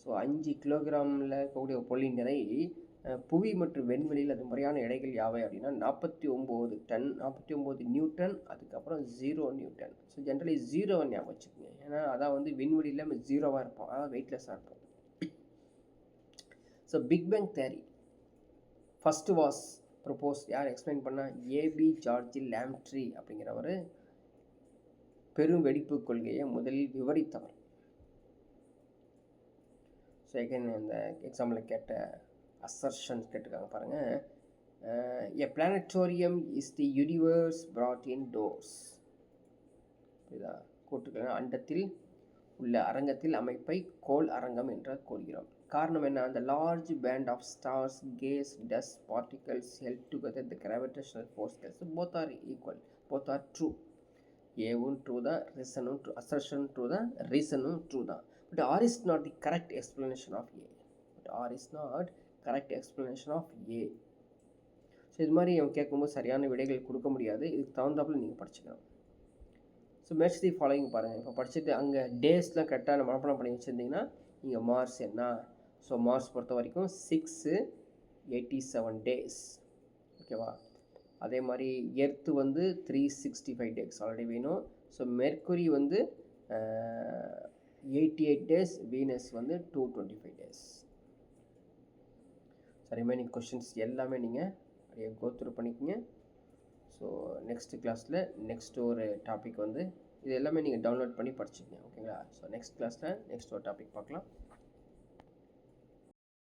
ஸோ 5 கிலோகிராமில் இருக்கக்கூடிய பொருளின் நிறை புவி மற்றும் வெண்வெளியில் அது முறையான எடைகள் யாவை அப்படின்னா 49 டன், 49 நியூட்டன், அதுக்கப்புறம் 0 நியூட்டன். ஸோ ஜென்ரலி 0 ஞாபகம் வச்சுக்கோங்க, ஏன்னா அதான் வந்து விண்வெளியில் நம்ம 0வாக இருப்போம், அதாவது வெயிட்லெஸ்ஸாக இருப்போம். So big bang theory first was propose யார் எக்ஸ்பிளைன் பண்ணால் ஏபி ஜார்ஜ் லேம்ட்ரி அப்படிங்கிறவர் பெரும் வெடிப்பு கொள்கையை முதலில் விவரித்தவர். ஸோ எகைன் இந்த எக்ஸாம்பிள் கேட்ட அசர்ஷன்ஸ் கேட்டிருக்காங்க பாருங்கள். A planetarium is the universe brought indoors. இதா கூட்டுக்கலாம். அண்டத்தில் உள்ள அரங்கத்தில் அமைப்பை கோள் அரங்கம் என்று கூறுகிறோம். காரணம் என்ன? அந்த large band of stars, gas, dust particles held together the gravitational ஃபோர்ஸ்கள். So both are equal, both are true. ஏவும் ட்ரூ தான், ரீசனும் ட்ரூ, அசர்ஷன் ட்ரூ தான், ரீசனும் ட்ரூ தான். But R is not the correct explanation of A. But R is not correct explanation of A. So இது மாதிரி அவங்க கேட்கும்போது சரியான விடைகள் கொடுக்க முடியாது. இதுக்கு தகுந்தாப்பில் நீங்கள் படிச்சுக்கலாம். ஸோ மேட்ச் தி ஃபாலோயிங் பாருங்கள். இப்போ படிச்சுட்டு அங்கே டேஸ்லாம் கரெக்டாக மனப்பாடம் பண்ணி வச்சுருந்தீங்கன்னா இங்கே மார்ஸ் என்ன. ஸோ மார்ஸ் பொறுத்த வரைக்கும் 687 days. ஓகேவா. அதே மாதிரி எர்த்து வந்து 365 days ஆல்ரெடி வேணும். ஸோ மெர்க்குரி வந்து 88 days, வீனஸ் வந்து 225 days. ஸோ ரிமைனிங் கொஷின்ஸ் எல்லாமே நீங்கள் அப்படியே கோத்ரூ பண்ணிக்கோங்க. ஸோ நெக்ஸ்ட் கிளாஸில் நெக்ஸ்ட் ஒரு டாபிக் வந்து இது எல்லாமே நீங்கள் டவுன்லோட் பண்ணி படிச்சுக்கங்க. ஓகேங்களா? ஸோ நெக்ஸ்ட் கிளாஸில் நெக்ஸ்ட் ஒரு டாபிக் பார்க்கலாம்.